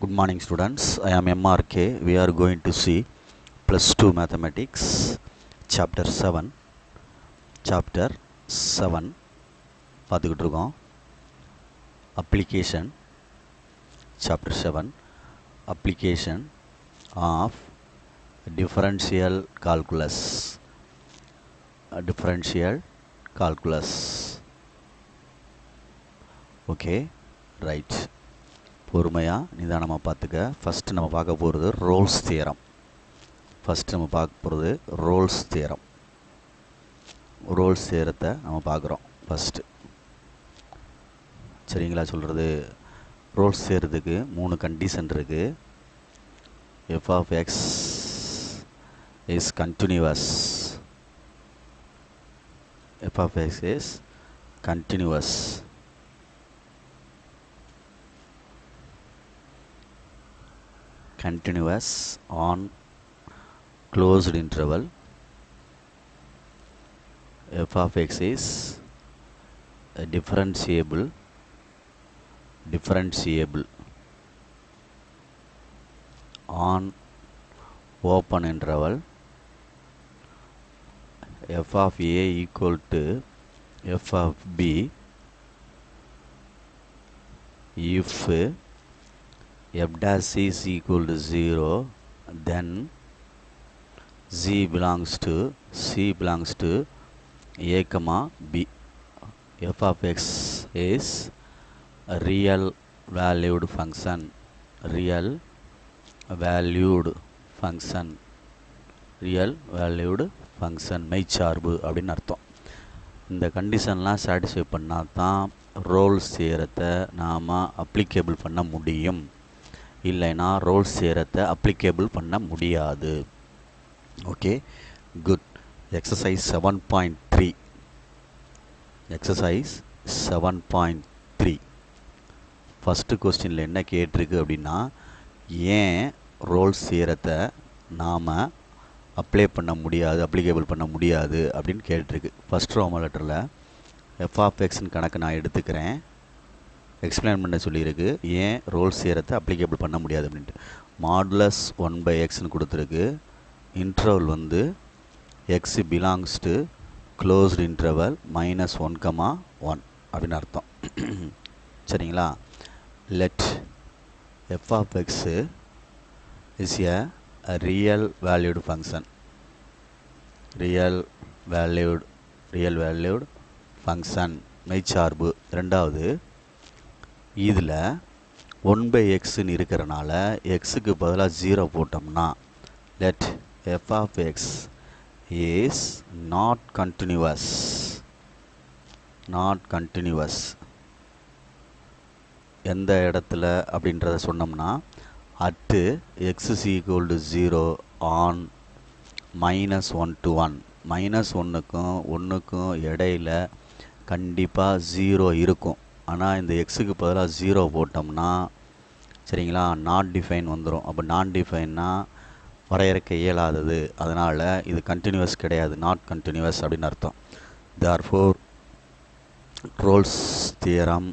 Good morning students, I am MRK. We are going to see plus 2 mathematics chapter 7 பார்த்துக்கிட்டு இருக்கோம். application chapter 7 application of differential calculus okay right. பொறுமையாக நிதானமாக பார்த்துக்க. First நம்ம பார்க்க போகிறது ரோல்ஸ் தியரம். ரோல்ஸ் தியரத்தை நம்ம பார்க்குறோம் ஃபஸ்ட்டு. சரிங்களா? சொல்கிறது ரோல்ஸ் தியரத்துக்கு 3 கண்டிஷன் இருக்குது. F of x is continuous. Continuous on closed interval. F of x is differentiable on open interval. F of a equal to f of b if f dash is equal to 0, then c belongs to a comma b. F of x is a real valued function. மெய்ச்சார்பு அப்படின்னு அர்த்தம். இந்த கண்டிஷன்லாம் satisfy பண்ணால் தான் Rolle's தியரத்தை நாம் applicable பண்ண முடியும். இல்லைனா ரோல்ஸ் தியரத்தை அப்ளிகேபிள் பண்ண முடியாது. Okay good. எக்ஸசைஸ் 7.3 ஃபஸ்ட்டு கொஸ்டினில் என்ன கேட்டிருக்கு அப்படின்னா, ஏன் ரோல்ஸ் தியரத்தை நாம் அப்ளிகேபிள் பண்ண முடியாது அப்படின்னு கேட்டிருக்கு. ஃபஸ்ட் ரோமன் லெட்டரில் எஃப் ஆஃப் எக்ஸ்னு கணக்கு நான் எடுத்துக்கிறேன். எக்ஸ்பிளைன் பண்ண சொல்லியிருக்கு ஏன் ரோல்ஸ் தியரத்தை அப்ளிகேபிள் பண்ண முடியாது அப்படின்ட்டு. மாடுலஸ் 1/xன்னு கொடுத்துருக்கு. இன்டர்வல் வந்து x belongs to closed interval -1,1 அப்படின்னு அர்த்தம். சரிங்களா? Let f of x is a real valued function. மெய்ச்சார்பு. ரெண்டாவது, இதில் 1/xன்னு இருக்கிறனால எக்ஸுக்கு பதிலாக 0 போட்டோம்னா let f of x is not continuous. எந்த இடத்துல அப்படின்றத சொன்னோம்னா, at x is equal to 0 on -1 to 1. -1க்கும் 1க்கும் இடையில் கண்டிப்பாக 0 இருக்கும். ஆனால் இந்த எக்ஸுக்கு பதிலாக 0 போட்டோம்னா, சரிங்களா, நாட் டிஃபைன் வந்துடும். அப்போ நான் டிஃபைன்னா வரையறுக்க இயலாதது. அதனால் இது கண்டினியூவஸ் கிடையாது, நாட் கண்டினியூவஸ் அப்படின்னு அர்த்தம். Therefore Rolle's theorem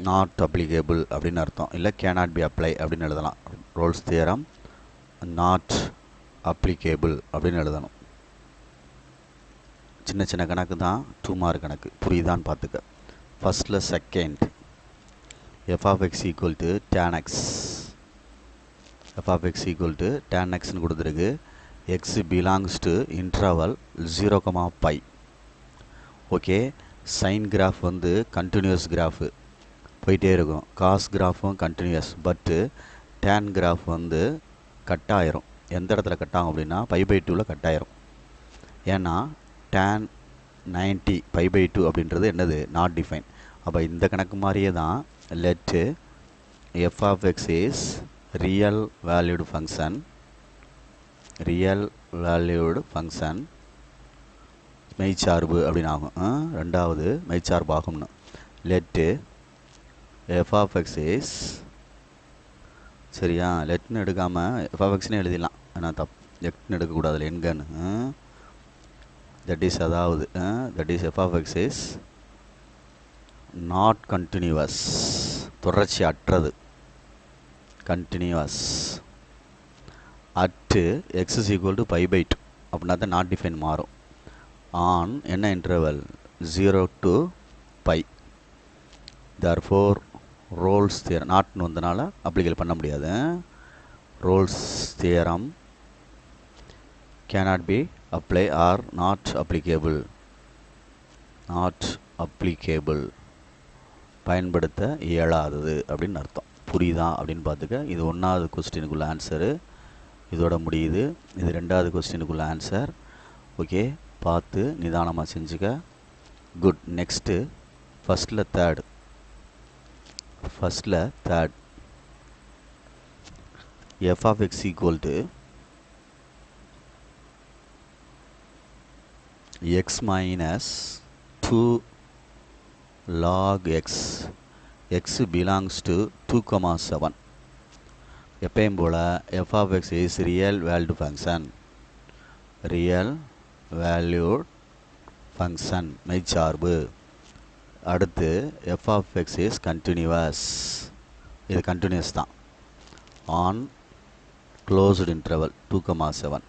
not applicable அப்படின்னு அர்த்தம். இல்லை கேனாட் பி அப்ளை அப்படின்னு எழுதலாம். ரோல்ஸ் தியரம் நாட் அப்ளிகேபிள் அப்படின்னு எழுதணும். சின்ன கணக்கு தான், 2 மார்க் கணக்கு. புரியுதான்னு பார்த்துக்க. ஃபஸ்ட்டில் second, f of x equal to tan x. tan xன்னு கொடுத்துருக்கு. X belongs to interval 0,π. Okay. Sine graph வந்து கண்டினியூஸ் கிராஃபு போயிட்டே இருக்கும். காஸ் கிராஃபும் கண்டினியூஸ். பட்டு tan கிராஃப் வந்து கட் ஆயிரும். எந்த இடத்துல கட் ஆகும் அப்படின்னா π/2ல் கட் ஆயிரும். ஏன்னா tan 90 π/2 அப்படின்றது என்னது? Not define. அப்போ இந்த கணக்கு மாதிரியே தான் let f of x is real valued function மெய்ச்சார்பு அப்படின்னு ஆகும். ரெண்டாவது மெய்ச்சார்பு ஆகும்னு. Let f of x is, சரியா, லெட்னு எடுக்காமல் எஃப் ஆஃப் எக்ஸ்னு எழுதிடலாம். ஆனால் லெட்னு எடுக்கக்கூடாது, என்கன்னு. that is அதாவது that is f of x is not continuous, தொடர்ச்சி அற்றது. Continuous. At x is equal to pi pi 2 அப்படின்னா தான் நாட் டிஃபைன் மாறும். ஆன் என்ன interval 0 to pi. therefore Rolle's theorem நாட்னு வந்தனால அப்ளிகேட் பண்ண முடியாது. Rolle's theorem cannot be apply or not applicable. not applicable பயன்படுத்த இயலாதது அப்படின்னு அர்த்தம். புரியுதா அப்படின்னு பார்த்துக்க. இது 1வது கொஸ்டினுக்குள்ள ஆன்சரு, இதோட முடியுது. இது 2வது கொஸ்டினுக்குள்ள ஆன்சர். ஓகே, பார்த்து நிதானமாக செஞ்சுக்க. குட். நெக்ஸ்ட்டு ஃபஸ்ட்டில் third f of x equal to x minus 2 log x. x belongs to 2,7. எப்பயும் போல் f of x is real valued function. மெய்ச்சார்பு. அடுத்து f of x is continuous. இது கண்டினியூஸ் தான். on closed interval 2,7.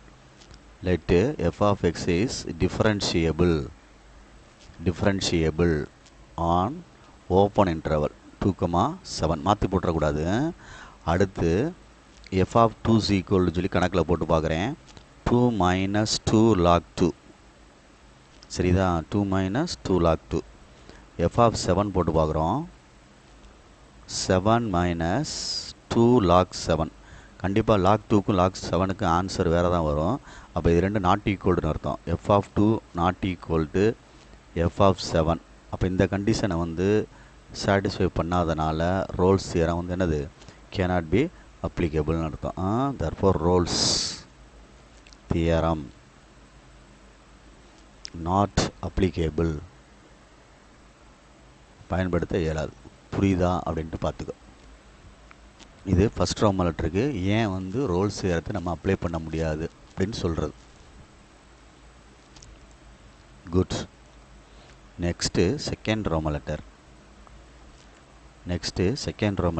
let f of x is differentiable on open interval 2,7. மாற்றி போட்டுறக்கூடாது. அடுத்து f of 2 is equal to சொல்லி கணக்கில் போட்டு பார்க்குறேன். 2 minus 2 log 2. Saritha? 2 minus 2 log 2. f of 7 போட்டு பார்க்குறோம். 7 minus 2 log 7. கண்டிப்பாக லாக் 2க்கும் லாக் 7க்கும் ஆன்சர் வேறு தான் வரும். அப்போ இது ரெண்டு நாட் ஈக்குவல்டுன்னு அர்த்தம். F of 2 not equal to f of 7. அப்போ இந்த கண்டிஷனை வந்து சாட்டிஸ்ஃபை பண்ணாதனால ரோல்ஸ் தியரம் வந்து என்னது, கேனாட் பி அப்ளிகபிள்னு அர்த்தம். therefore Rolle's theorem not applicable, பயன்படுத்த இயலாது. புரியுதா அப்படின்ட்டு பார்த்துக்கோ. இது ஃபஸ்ட் ரோமன் லெட்டருக்கு ஏன் வந்து ரோல்ஸ் தியரத்தை நம்ம அப்ளை பண்ண முடியாது அப்படின்னு சொல்கிறது. Good. Next second Roman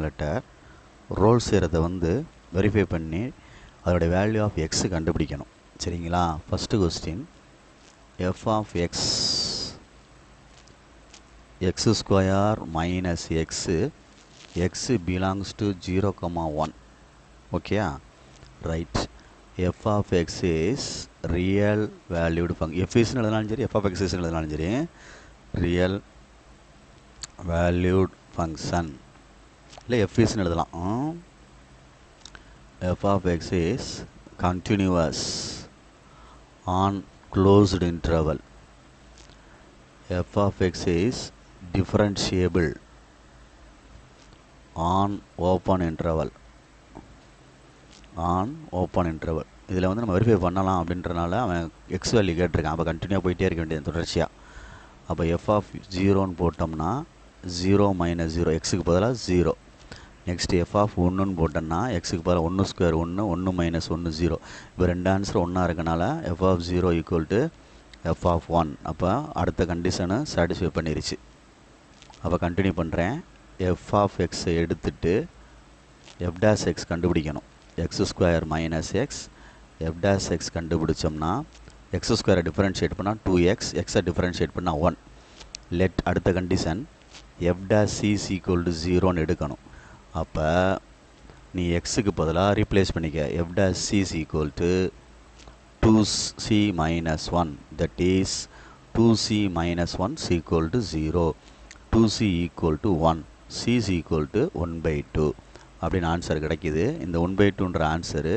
letter. Rolle's தியரத்தை வந்து வெரிஃபை பண்ணி அதோடைய வேல்யூ ஆஃப் எக்ஸ் கண்டுபிடிக்கணும். சரிங்களா? First question, f of x x square minus x x belongs to 0,1. okay, right. f of x is real valued function. f is எழுதனாலும் சரி, f of x is எழுதனாலும் சரி, real valued function இல்லை f is எழுதலாம். f of x is continuous on closed interval. f of x is differentiable on open interval. இதில் வந்து நம்ம verify பண்ணலாம் அப்படின்றனால அவன் எக்ஸ் வேல்யூ கேட்டிருக்கான். அப்போ கண்டினியூவாக போயிட்டே இருக்க வேண்டியது தொடர்ச்சியாக. அப்போ எஃப் ஆஃப் 0ன்னு போட்டோம்னா 0 மைனஸ் 0, எக்ஸுக்கு பதிலாக 0. நெக்ஸ்ட் எஃப் ஆஃப் 1ன்னு போட்டோம்னா எக்ஸுக்கு பதிலாக 1 ஸ்கொயர் 1, 1 மைனஸ் 1 0. இப்போ ரெண்டு ஆன்சர் ஒன்றா இருக்கனால f of 0 equal to f of 1. அப்போ அடுத்த கண்டிஷனை சாட்டிஸ்ஃபை பண்ணிருச்சு. அப்போ கண்டினியூ பண்ணுறேன். எஃப் ஆஃப் எக்ஸை எடுத்துட்டு எஃப் டேஷ் எக்ஸ் கண்டுபிடிக்கணும். X square minus x, f dash x கண்டுபிடிச்சோம்னா எக்ஸ் ஸ்கொயரை டிஃபரன்ஷியேட் பண்ணால் 2x, எக்ஸை டிஃபரன்ஷியேட் பண்ணால் 1. லெட் அடுத்த condition f dash c is equal to 0ன்னு எடுக்கணும். அப்போ நீ எக்ஸுக்கு பதிலாக ரீப்ளேஸ் பண்ணிக்க. F dash c is equal to 2c minus 1, that is 2c minus 1 is equal to 0. 2c equal to 1, c is equal to 1/2 அப்படின்னு answer கிடைக்கிது. இந்த 1/2ன்ற answer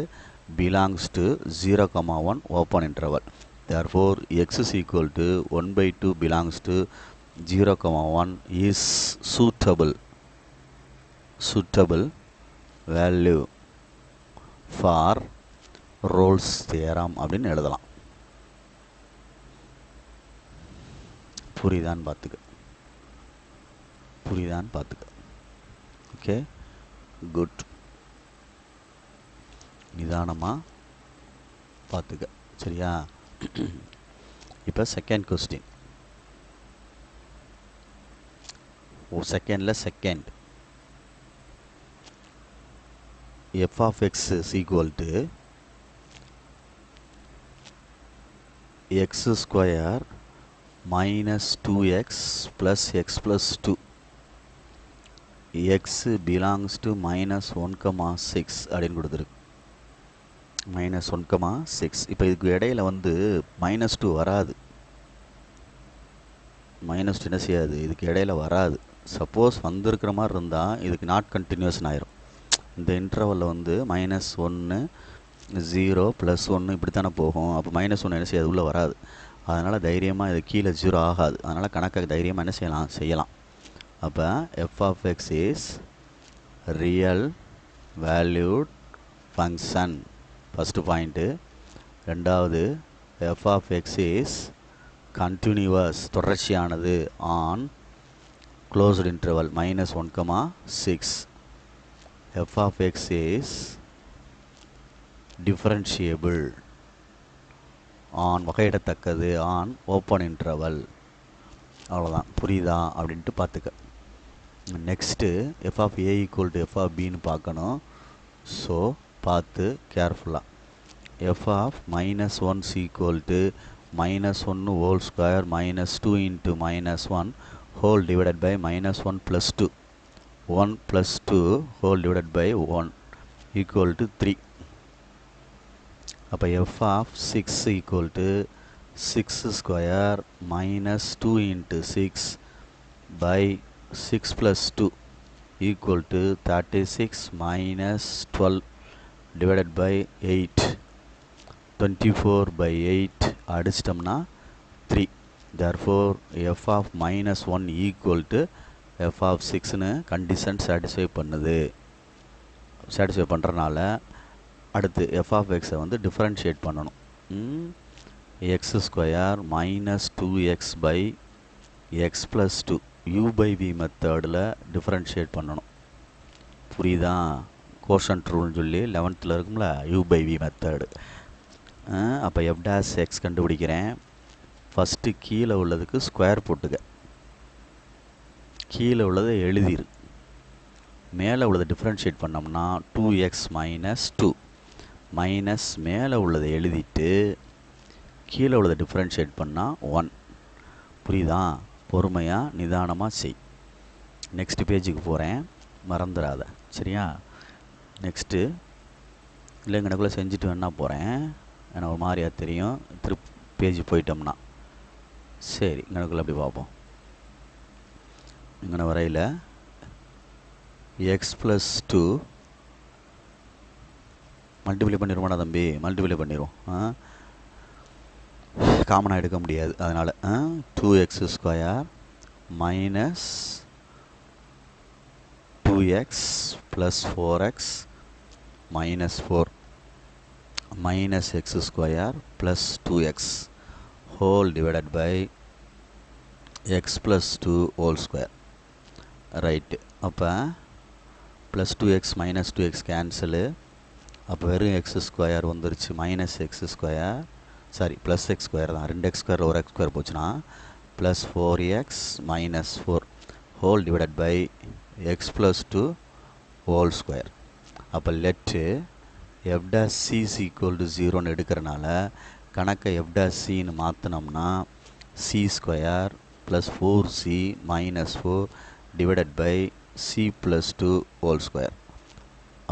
belongs to 0,1 open interval. therefore x is equal to 1/2 belongs to 0,1 is suitable value for Rolle's theorem அப்படின்னு எழுதலாம். புரியுதான்னு பார்த்துக்க. Okay, good. நிதானமாக பார்த்துக்க. சரியா? இப்போ second question. Second f of x is equal to x square minus 2x plus x plus 2 x belongs to minus 1 comma 6 அப்படின்னு கொடுத்துருக்கு minus 1 comma 6. இப்போ இதுக்கு இடையில வந்து minus 2 வராது, மைனஸ் 2 என்ன செய்யாது, இதுக்கு இடையில வராது. சப்போஸ் வந்திருக்கிற மாதிரி இருந்தால் இதுக்கு நாட் கண்டினியூஸ்னு ஆயிரும். இந்த இன்டர்வலில் வந்து -1 0 +1 இப்படி தானே போகும். அப்போ -1 என்ன செய்யாது, உள்ளே வராது. அதனால் தைரியமாக இது கீழே 0 ஆகாது. அதனால் கணக்கை தைரியமாக என்ன செய்யலாம். அப்போ f of x is real valued function first point. ரெண்டாவது f of x இஸ் கண்டினியூவஸ் தொடர்ச்சியானது on closed interval -1 comma 6. f of x is differentiable on வகையிடத்தக்கது ஆன் ஓப்பன் இன்டர்வல். அவ்வளோதான், புரியுதா அப்படின்ட்டு பார்த்துக்க. Next f of a equal to f of bன்னு பார்க்கணும். ஸோ பார்த்து கேர்ஃபுல்லாக f of -1 is equal to -1 whole square minus 2 into -1 whole divided by -1 plus 2. 1 plus 2 whole divided by 1 equal to 3. அப்போ f of 6 equal to 6 square minus 2 into 6 by 6 plus 2 equal to 36 minus 12 divided by 8. 24 by 8 அடிச்சிட்டோம்னா 3. therefore f of -1 equal to f of 6ன்னு condition satisfy பண்ணுது. Satisfy பண்ணுறனால அடுத்து f of xஐ வந்து differentiate பண்ணணும். x square minus 2x by x plus 2 u by v மெத்தடில் differentiate பண்ணணும். புரியுதா? கோஷன்ட் ரூல்னு சொல்லி 11th இருக்கும்ல, u by v மெத்தடு. அப்போ f dash x கண்டுபிடிக்கிறேன். ஃபஸ்ட்டு கீழே உள்ளதுக்கு ஸ்கொயர் போட்டுக்க, கீழே உள்ளதை எழுதிரு. மேலே உள்ளதை டிஃப்ரென்ஷியேட் பண்ணோம்னா 2x minus 2 மைனஸ் மேலே உள்ளதை எழுதிட்டு கீழே உள்ளதை டிஃப்ரென்ஷியேட் பண்ணால் 1. புரியுதா? பொறுமையாக நிதானமாக செய். நெக்ஸ்ட் பேஜுக்கு போகிறேன், மறந்துடாத சரியா? நெக்ஸ்ட்டு இல்லை இங்கனக்குள்ளே செஞ்சுட்டு வேணா போகிறேன், எனக்கு ஒரு மாதிரியா தெரியும் பேஜ் போயிட்டோம்னா. சரி, இங்கனக்குள்ளே அப்படி பார்ப்போம். இங்கே வரையில் x plus 2 மல்டிப்ளை பண்ணிடுவோம்னா தம்பி, மல்டிப்ளை பண்ணிடுவோம். காமனாக எடுக்க முடியாது, அதனால் 2x square minus 2x plus 4x minus 4 minus x square plus 2x whole divided by x plus 2 whole square. Right, அப்போ plus 2x minus 2x cancel. அப்போ வெறும் x ஸ்கொயர் வந்துருச்சு, minus X square, sorry plus X square தான், 2x ஸ்கொயரில் ஒரு x square போச்சுன்னா plus 4x minus 4 whole divided by x plus 2 whole square. அப்போ laddu f dash c is equal to 0ன்னு எடுக்கிறனால கணக்கை f dash cன்னு மாற்றினோம்னா c square plus 4c minus 4 divided by c plus 2 whole square.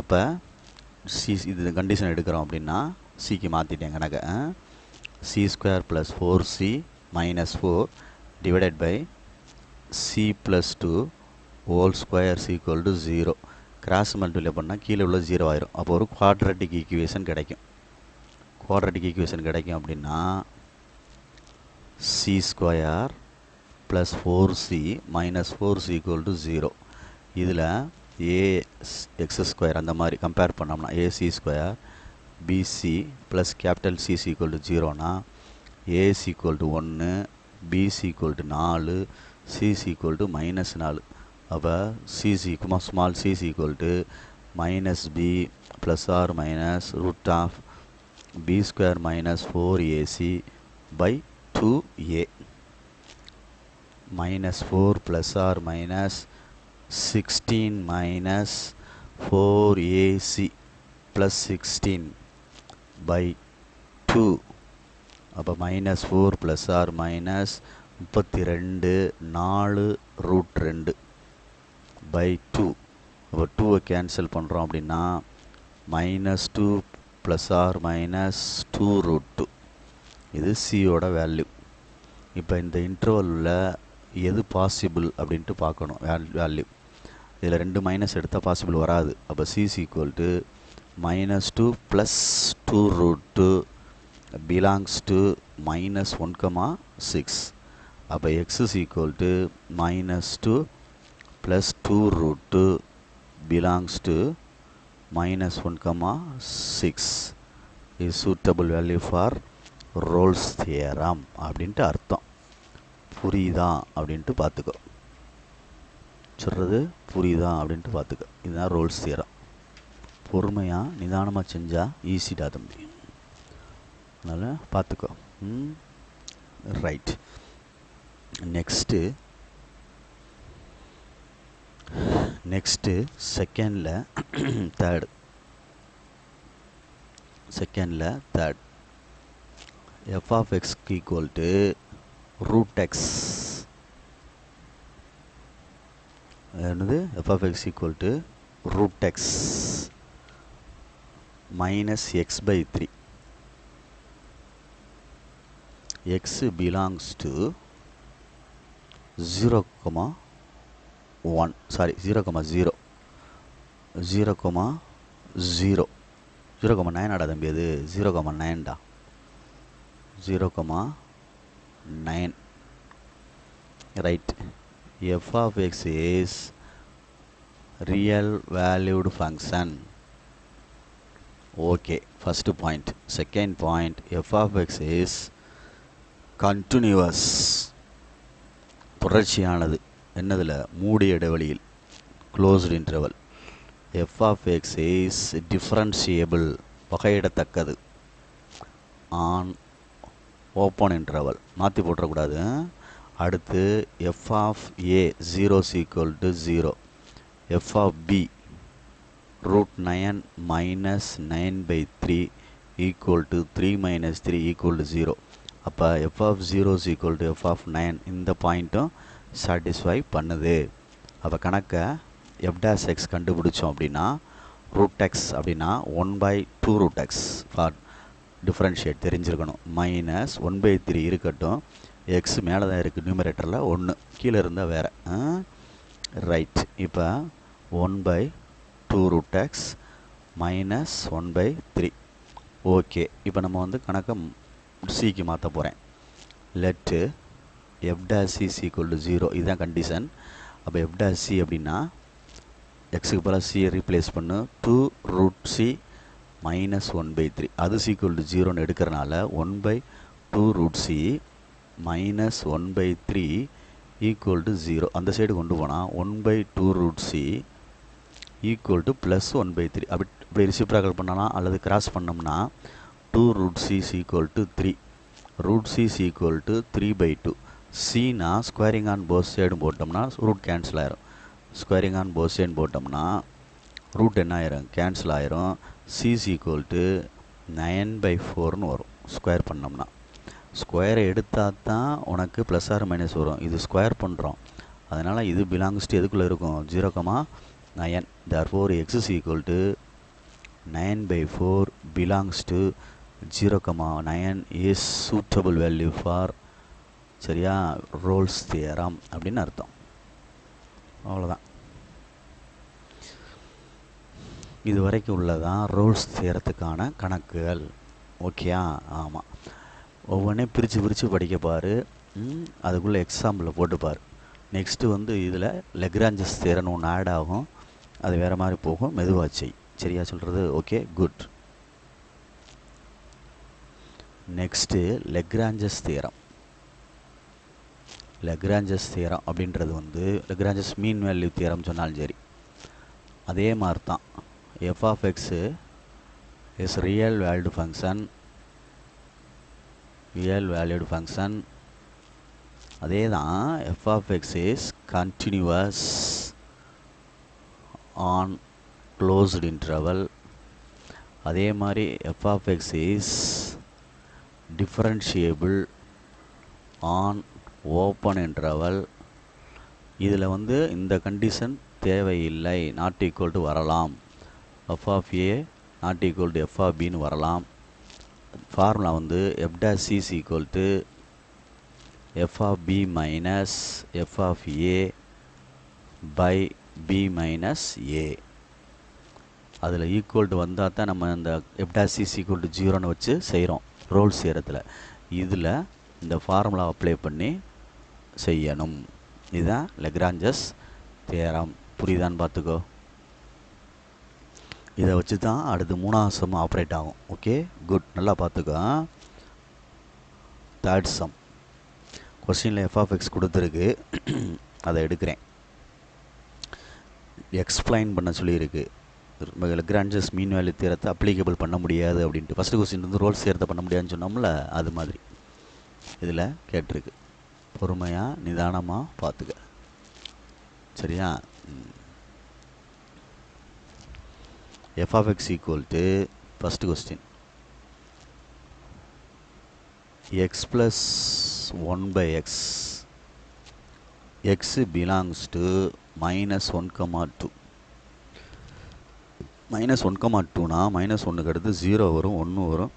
அப்போ c இது condition எடுக்கிறோம் அப்படின்னா சிக்கு மாற்றிட்டேன் கணக்கை. c square plus 4c minus 4 divided by c plus 2 whole square is equal to 0. Cross multiply பண்ணால் கீழே உள்ள 0 ஆயிரும். அப்போ ஒரு குவாட்ரட்டிக் ஈக்குவேஷன் கிடைக்கும். குவாட்ரட்டிக் ஈக்குவேஷன் கிடைக்கும் அப்படின்னா C square plus 4c minus 4c equal to 0. இதில் ஏ எக்ஸ் ஸ்கொயர் அந்த மாதிரி கம்பேர் பண்ணோம்னா ac square bc plus capital cc equal to 0னா ac equal to 1, bc equal to 4, cc equal to minus 4. அப்போ cc small cc equal to minus b plus or minus root of b square minus 4ac by 2a minus 4 plus or minus 16 minus 4ac plus 16 by 2. அப்போ -4 plus or minus 32 4 root 2 by 2. அப்போ 2வை cancel பண்ணுறோம் அப்படின்னா -2 plus or minus 2 root 2. இது சியோட value. இப்போ இந்த இன்டர்வலில் எது possible அப்படின்ட்டு பார்க்கணும். வேல்யூ இதில் 2 மைனஸ் எடுத்தால் பாசிபிள் வராது. அப்போ C is equal to -2 plus 2 root 2 belongs to -1,6. அப்போ x is equal to -2 plus 2 root 2 belongs to -1,6 is suitable value for Rolle's theorem அப்படின்ட்டு அர்த்தம். புரியுதா அப்படின்ட்டு பார்த்துக்கோ. சொல்கிறது புரியுதா அப்படின்ட்டு பார்த்துக்கோ. இதுதான் ரோல்ஸ் தியரம். பொறுமையாக நிதானமாக செஞ்சால் ஈஸிடா தம்பி. அதனால் பார்த்துக்கோ. ரைட். நெக்ஸ்ட்டு செகண்டில் third f of x equal to root x. என்னது? f of x equal to root x minus x by 3. x belongs to 0,1 sorry 0,0 0,9 ஆடா தம்பி. அது 0,9டா. 0,9. right. f of x is real valued function. okay, first point. second point, f of x is continuous. தொடர்ச்சியானது. என்னதில்? மூடிய இடைவெளியில், closed interval. f of x is differentiable, வகையிடத்தக்கது, on open interval. மாற்றி போட்டுறக்கூடாது. அடுத்து f of a 0 is equal to 0. f of b root 9 minus 9 by 3 equal to 3 minus 3 equal to 0. அப்போ f of 0 is equal to f of 9. இந்த பாயிண்ட்டும் satisfy பண்ணுது. அப்போ கணக்கை f dash x கண்டுபிடிச்சோம் அப்படின்னா root x அப்படின்னா 1/2 root x ஃபார் டிஃப்ரென்ஷியேட் தெரிஞ்சிருக்கணும். மைனஸ் 1/3 இருக்கட்டும். எக்ஸ் மேலே தான் இருக்குது நியூமரேட்டரில், 1 கீழே இருந்தால் வேறு. ரைட். இப்போ 1/2 root x மைனஸ் 1/3. ஓகே. இப்போ நம்ம வந்து கணக்கை சிக்கு மாற்ற போகிறேன். Laddu F dash c equal to 0. இதுதான் கண்டிஷன். அப்போ எஃப் டேஷ் சி அப்படின்னா எக்ஸுக்கு பதிலாக சியை ரீப்ளேஸ் பண்ணு. 2 root c minus 1/3. அது ஈக்குவல் டு 0ன்னு எடுக்கிறனால 1/2 root c minus 1/3 equal to 0. அந்த சைடு கொண்டு போனால் 1/2 root c equal to plus 1/3. அப்படி ரிசிப்ராக்கல் பண்ணலாம் அல்லது கிராஸ் பண்ணோம்னா 2 root c equal to 3. root c equal to 3/2. cனா ஸ்கொயரிங் ஆன் போத் சைடும் போட்டோம்னா ரூட் கேன்சல் ஆயிரும். ஸ்கொயரிங் ஆன் போத் சைடு போட்டோம்னா ரூட் என்ன ஆயிரும்? கேன்சல் ஆயிரும். c ஈக்குவல் டு 9/4ன்னு வரும் ஸ்கொயர் பண்ணோம்னா. ஸ்கொயரை எடுத்தால் தான் உனக்கு ப்ளஸ் ஆர் மைனஸ் வரும். இது ஸ்கொயர் பண்ணுறோம், அதனால் இது பிலாங்ஸ் டு எதுக்குள்ளே இருக்கும்? 0,9. Therefore x is equal to 9/4 belongs to 0,9 is suitable value for சரியா ரோல்ஸ் தியரம் அப்படின்னு அர்த்தம். அவ்வளோதான். இது வரைக்கும் உள்ளதான் ரோல்ஸ் தியரத்துக்கான கணக்குகள். ஓகேயா? ஆமாம். ஒவ்வொன்றையும் பிரித்து படிக்க பாரு. அதுக்குள்ளே எக்ஸாம்பிளில் போட்டுப்பார். நெக்ஸ்ட்டு வந்து இதில் லெக்ராஞ்சஸ் தியரம்னு ஒன்று ஆட் ஆகும். அது வேறு மாதிரி போகும். மெதுவாக செய். சரியா சொல்கிறது? Okay, good. Next Lagrange's theorem. Lagrange's theorem அப்படின்றது வந்து லெக்ராஞ்சஸ் மீன் வேல்யூ தியரம் சொன்னாலும் சரி, அதே மாதிரி தான். F of x is real valued function. அதே தான் f of x is continuous on closed interval அதே மாதிரி f of x is differentiable on open interval. இதில் வந்து இந்த கண்டிஷன் தேவையில்லை, நாட் ஈக்குவல் டு வரலாம். F of a not equal to f of பின்னு வரலாம். ஃபார்முலா வந்து f dash is equal to f of b minus f of a by B minus a. அதில் equal to வந்தால் தான் நம்ம இந்த f dash is equal to 0ன்னு வச்சு செய்கிறோம் ரோல்ஸ் செய்கிறதுல. இதில் இந்த ஃபார்முலா அப்ளை பண்ணி செய்யணும். இதுதான் லெக்ராஞ்சஸ் தியரம். புரியுதான்னு பார்த்துக்கோ. இதை வச்சு தான் அடுத்து 3ஆவது சம் ஆப்ரேட் ஆகும். Okay, good. நல்லா பார்த்துக்கோ. தேர்ட் சம் கொஸ்டினில் எஃப் ஆஃப் எக்ஸ் கொடுத்துருக்கு, அதை எடுக்கிறேன். எக்ஸ்பிளைன் பண்ண சொல்லியிருக்கு. லெக்ராஞ்சஸ் மீன் வேல்யூ தியரத்தை அப்ளிகபிள் பண்ண முடியாது அப்படின்ட்டு. ஃபஸ்ட்டு கொஸ்டின் வந்து ரோல்ஸ் தியரத்தை பண்ண முடியாதுன்னு சொன்னோம்ல, அது மாதிரி இதில் கேட்டிருக்கு. பொறுமையாக நிதானமாக பார்த்துக்க, சரியா? F of x equal to first question x plus 1/x. X belongs to -1,2. -1,2னா -1க்கு அடுத்து 0 வரும், 1 வரும்,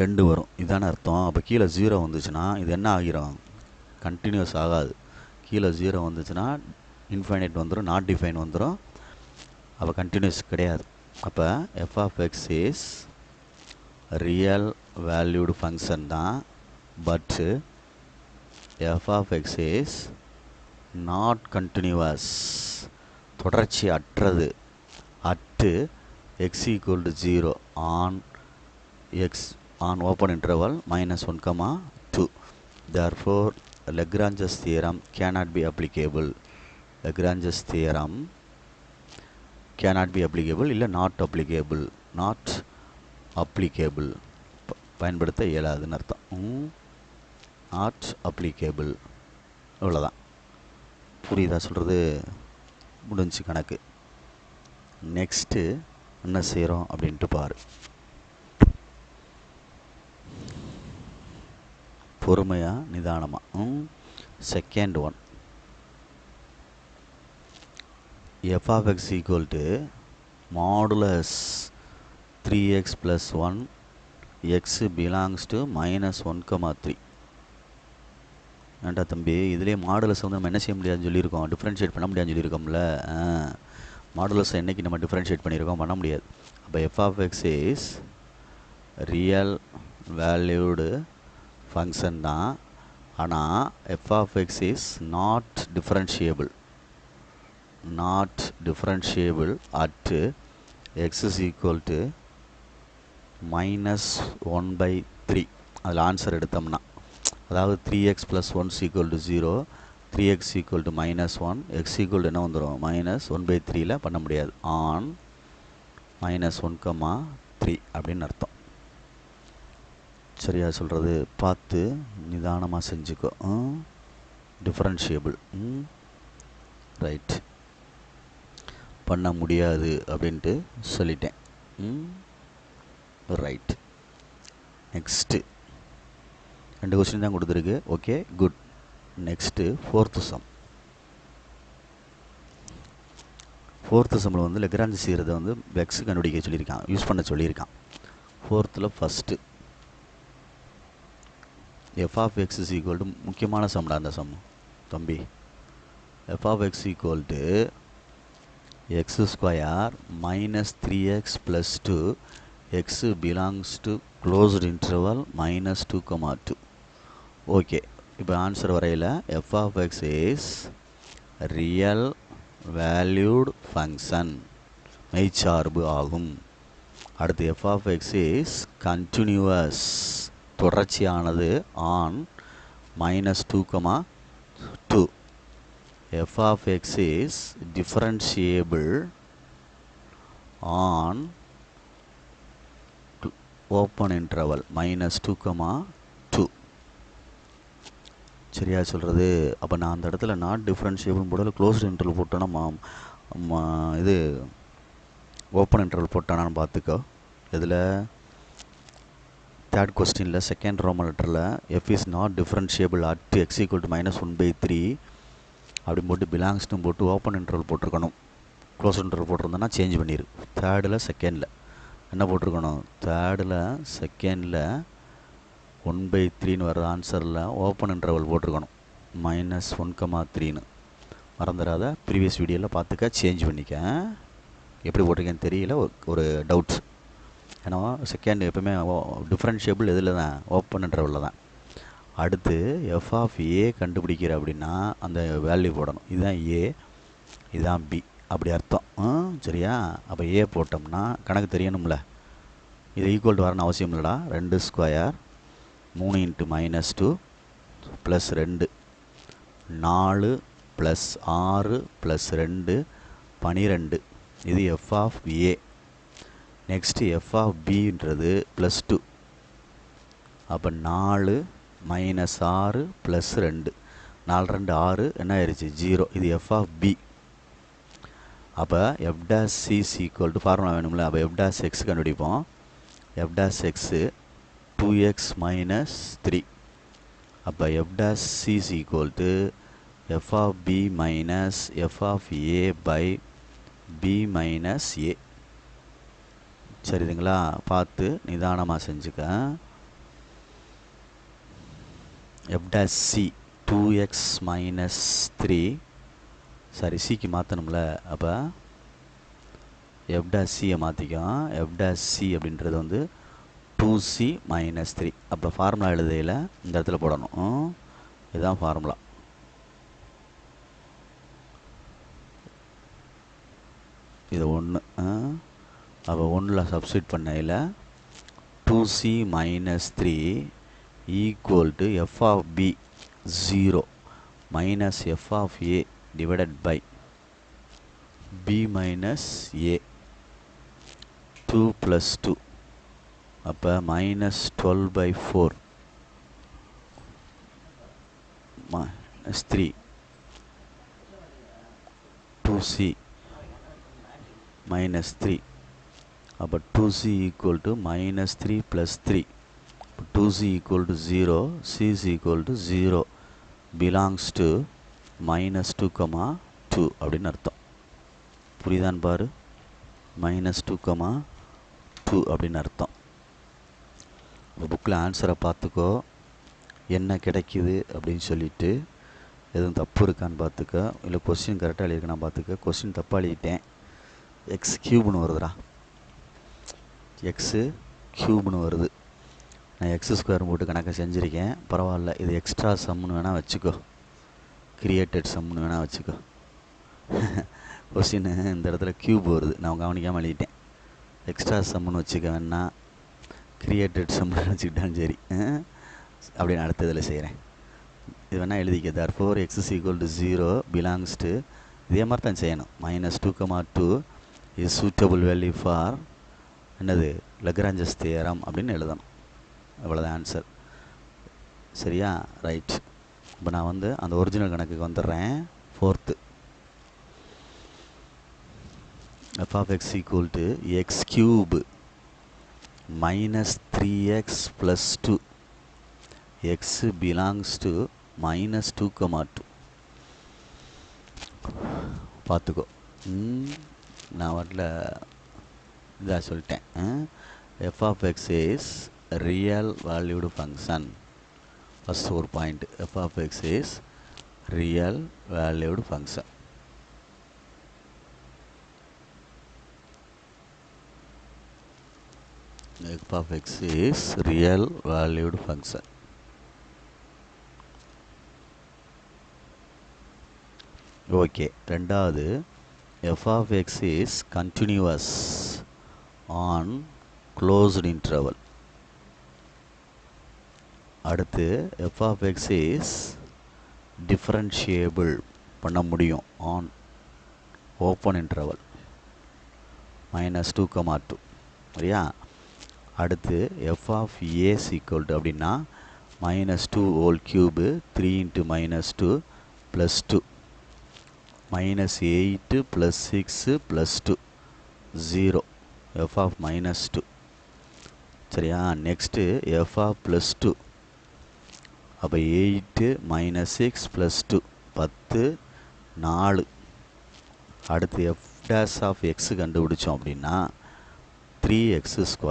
2 வரும். இதான அர்த்தம். அப்போ கீழே 0 வந்துச்சுன்னா இது என்ன ஆகிரும்? கண்டினியூஸ் ஆகாது. கீழே 0 வந்துச்சுன்னா இன்ஃபைனைட் வந்துடும், நாட் டிஃபைன் வந்துடும். அப்போ கண்டினியூஸ் கிடையாது. அப்போ f of x is real valued function தான். But f of x is not continuous, தொடர்ச்சி அற்றது. At x equal to 0 on x on open interval -1,2. therefore Lagrange's theorem cannot be applicable. Lagrange's theorem cannot be applicable இல்லை not applicable. Not applicable பயன்படுத்த இயலாதுன்னு அர்த்தம். Not applicable, இவ்வளோதான். புரியுதா சொல்கிறது? முடிஞ்சு கணக்கு. நெக்ஸ்ட்டு என்ன செய்கிறோம் அப்படின்ட்டு பாரு. பொறுமையாக நிதானமாக. Second one, f of x equal to modulus 3x + 1 x belongs to -1,3. ஏன்டா தம்பி, இதுலேயே மாடுலஸ் வந்து நம்ம என்ன செய்ய முடியாதுன்னு சொல்லியிருக்கோம், டிஃப்ரென்ஷியேட் பண்ண முடியாதுன்னு சொல்லியிருக்கோம்ல. மாடுலஸ் என்றைக்கு நம்ம டிஃப்ரென்ஷியேட் பண்ணியிருக்கோம், பண்ண முடியாது. அப்போ f of x is real valued function தான். ஆனால் f of x is not differentiable. Not differentiable at x is equal to -1/3. அதில் ஆன்சர் எடுத்தோம்னா, அதாவது 3x + 1 = 0, 3x = -1, x = என்ன வந்துடும், -1/3ல் பண்ண முடியாது. ஆன் -1,3 அப்படின்னு அர்த்தம். சரியா சொல்கிறது? பார்த்து நிதானமாக செஞ்சுக்கோ. டிஃப்ரென்ஷியபிள் ரைட் பண்ண முடியாது அப்படின்ட்டு சொல்லிட்டேன். ரைட். நெக்ஸ்ட்டு 2 கொஸ்டின் தான் கொடுத்துருக்கு. Okay, good. Next fourth sum. Fourth சம்மில் வந்து லெக்ராஞ்சி செய்கிறத வந்து வெக்ஸ் கண்டுபிடிக்க சொல்லியிருக்கான், யூஸ் பண்ண சொல்லியிருக்கான். ஃபோர்த்தில் first f of x is equal to, முக்கியமான சம்டா அந்த சம் தம்பி. F of x equal to x square -3x + 2 x belongs to closed interval -2,2. Okay, இப்போ ஆன்சர் வரையில் f of x is real valued function, மெய்ச்சார்பு ஆகும். அடுத்து f of x is continuous, தொடர்ச்சியானது, on -2,2. F of x is differentiable on open interval -2,2. சரியா சொல்கிறது? அப்போ நான் அந்த இடத்துல நாட் டிஃப்ரென்ஷியபிள் போடல, க்ளோஸ்டு இன்டர்வல் போட்டோன்னா இது ஓப்பன் இன்டர்வல் போட்டானான்னு பார்த்துக்கோ. இதில் தேர்ட் கொஸ்டினில் செகண்ட் ரோமன் லெட்டரில் F is not differentiable at X equal to -1/3 அப்படின்னு போட்டு பிலாங்ஸ்னு போட்டு ஓப்பன் இன்டர்வல் போட்டிருக்கணும். க்ளோஸ் இன்டர்வல் போட்டிருந்தோன்னா சேஞ்ச் பண்ணிடு. தேர்டில் செகண்டில் என்ன போட்டிருக்கணும்? தேர்டில் செகண்டில் 1/3 வர ஆன்சரில் ஓப்பன் இன்டர்வல் போட்டிருக்கணும். -1,3 மறந்துடாத. ப்ரீவியஸ் வீடியோவில் பார்த்துக்க, சேஞ்ச் பண்ணிக்க. எப்படி போட்டிருக்கேன்னு தெரியல, ஒரு டவுட்ஸ். ஏன்னா செகண்ட் எப்போவுமே டிஃப்ரென்ஷியபிள் எதில் தான்? ஓப்பன் இன்டர்வலில் தான். அடுத்து எஃப் ஆஃப் ஏ கண்டுபிடிக்கிற அப்படின்னா அந்த வேல்யூ போடணும். இதுதான் ஏ, இதுதான் பி, அப்படி அர்த்தம். சரியா? அப்போ ஏ போட்டோம்னா கணக்கு தெரியணும்ல. இது ஈக்குவல் டு வரணும் அவசியம் இல்லைடா. 2 ஸ்கொயர் 3 × -2 + 2 4 + 6 + 2 12. இது f of a. Next f of பின்றது +2. அப்போ 4 - 6 + 2 4 2 6 என்ன ஆயிடுச்சு? 0. இது எஃப் ஆஃப் பி. அப்போ f dash c equal to formula வேணும்ல. அப்போ எஃப் டேஷ் எக்ஸ் கண்டுபிடிப்போம். F dash x 2x - 3. அப்போ f dash c equal to f of b minus f of a by B minus a. சரிதுங்களா? பார்த்து நிதானமாக செஞ்சுக்க. F dash C 2x - 3, sorry சிக்கு மாற்றணும்ல. அப்போ எஃப் டேஷ் சியை மாற்றிக்கும். எஃப் டேஷ் சி அப்படின்றது வந்து 2c - 3. அப்போ ஃபார்முலா எழுதையில் இந்த இடத்துல போடணும். இதுதான் ஃபார்முலா. இது 1. அப்போ 1ல் சப்ஸ்டிட் பண்ணையில் 2c - 3 equal to f of B 0 minus f of A divided by B minus A 2 + 2. அப்போ -12/4 -3 2c -3. அப்போ 2c equal to -3 + 3. 2c equal to 0, c is equal to 0 belongs to -2,2 அப்படின்னு அர்த்தம். புரியுதான்னு பாரு. -2,2 அப்படின்னு அர்த்தம். புக்கில் ஆன்சரை பார்த்துக்கோ, என்ன கிடைக்குது அப்படின்னு சொல்லிவிட்டு எதுவும் தப்பு இருக்கான்னு பார்த்துக்க. இல்லை கொஸ்டின் கரெக்டாக எழுதியிருக்கான்னு பார்த்துக்க. கொஸ்டின் தப்பாக எழுதிட்டேன். x³ வருதுடா. x³ வருது. நான் x² போட்டு கணக்கை செஞ்சுருக்கேன். பரவாயில்ல, இது எக்ஸ்ட்ரா சம்னு வேணால் வச்சுக்கோ, கிரியேட்டட் சம்னு வேணால் வச்சுக்கோ. கொஸ்டின் இந்த இடத்துல க்யூப் வருது, நான் கவனிக்காமல் எழுதிட்டேன். எக்ஸ்ட்ரா சம்னு வச்சுக்க வேணா, கிரியேட்டட் சம்னு வச்சுக்கிட்டாலும் சரி. அப்படின்னு அடுத்ததில் செய்கிறேன். இது வேணால் எழுதிக்க. therefore x is equal to 0 belongs to, இதே மாதிரி தான் செய்யணும். -2,2 is suitable value for என்னது? லக்ராஞ்சஸ் தியரம் அப்படின்னு எழுதணும். அவ்வளோதான் ஆன்சர். சரியா? ரைட். இப்போ நான் வந்து அந்த ஒரிஜினல் கணக்குக்கு வந்துடுறேன். 4th f of x equal to x³ -3x + 2. x belongs to -2,2. பார்த்துக்கோ. நான் வாட்டில் இதாக சொல்லிட்டேன். f of x is real valued function. First ஒரு point. f of x is real valued function. f of x is real valued function. Okay. ரெண்டாவது, f of x is continuous on closed interval. அடுத்து f of x is differentiable பண்ண முடியும் on open interval -2,2. சரியா? அடுத்து f of a is equal to அப்படின்னா -2³ 3 × -2 + 2 -8 + 6 + 2 0 f of -2. சரியா? Next f of plus two, அப்போ 8 minus 6 plus 2 10 4. அடுத்து F dash of x கண்டுபிடிச்சோம் அப்படின்னா 3x²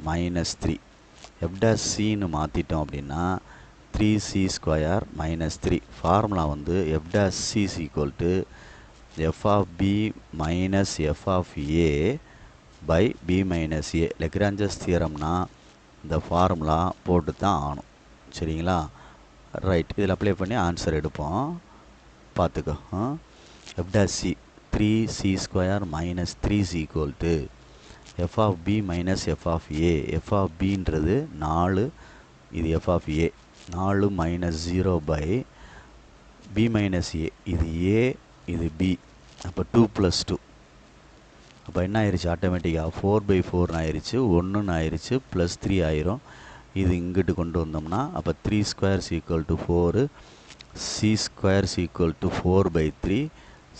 மைனஸ் 3. எஃப் டேஸ் சின்னு மாற்றிட்டோம் அப்படின்னா 3c² மைனஸ் 3. ஃபார்முலா வந்து f dash c is equal to f of b minus f of a by B minus a. Lagrange's தியரம்னா இந்த formula போட்டு தான் ஆகணும். சரிங்களா? ரைட், இதில் அப்ளை பண்ணி ஆன்சர் எடுப்போம். பார்த்துக்கோ. F dash c 3c² minus 3 is equal to f of b minus f of A. F of பின்றது 4, இது f of a 4 minus 0 by B minus a. இது ஏ, இது பி. அப்போ 2 ப்ளஸ் 2. அப்போ என்ன ஆயிடுச்சு? ஆட்டோமேட்டிக்காக 4/4 ஆயிடுச்சு, 1 ஆயிடுச்சு, ப்ளஸ் 3 ஆயிரும். இது இங்கிட்டு கொண்டு வந்தோம்னா அப்போ 3² is equal to 4, c² is equal to 4/3,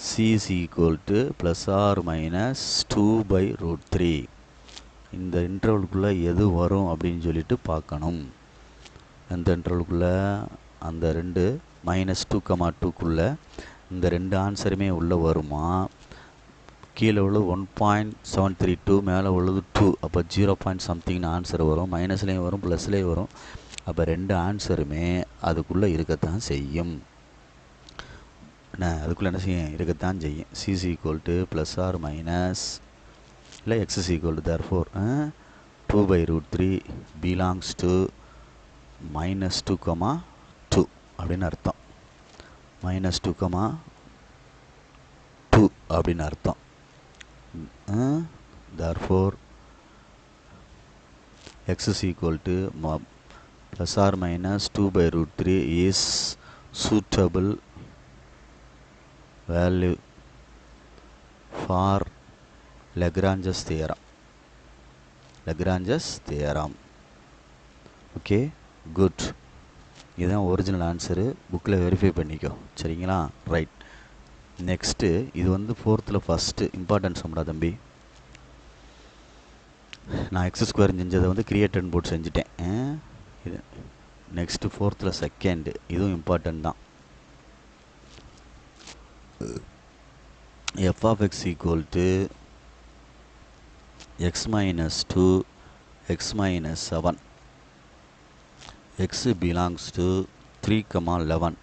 c is equal to plus or minus 2/√3. இந்த இன்டர்வலுக்குள்ளே எது வரும் அப்படின்னு சொல்லிட்டு பார்க்கணும். அந்த இன்டர்வலுக்குள்ளே அந்த ரெண்டு -2,2க்குள்ளே இந்த ரெண்டு ஆன்சருமே உள்ளே வருமா? கீழே உள்ளது 1.732, மேலே உள்ளது 2. அப்போ 0. somethingனு ஆன்சர் வரும். மைனஸ்லேயும் வரும், ப்ளஸ்லேயும் வரும். அப்போ ரெண்டு ஆன்சருமே அதுக்குள்ளே இருக்கத்தான் செய்யும். என்ன அதுக்குள்ளே என்ன செய்யும்? இருக்கத்தான் செய்யும். C is equal to plus or minus இல்லை x is equal to therefore 2/√3 belongs to -2,2 அப்படின்னு அர்த்தம். -2,2 அப்படின்னு அர்த்தம். therefore x is equal to plus or minus 2/√3 is suitable value for Lagrange's theorem. Okay, good. இதுதான் ஒரிஜினல் ஆன்சரு. புக்கில் verify பண்ணிக்கோ. சரிங்களா? Right. Next இது வந்து 4th ஃபஸ்ட்டு இம்பார்ட்டன்ஸ் சம்டா தம்பி. நான் x² செஞ்சதை வந்து கிரியேட்டன் போட்டு செஞ்சுட்டேன். இது நெக்ஸ்ட்டு 4th செகண்டு, இதுவும் இம்பார்ட்டன்ட் தான். F of x equal to x minus 2 x minus 7. x belongs to 3,11.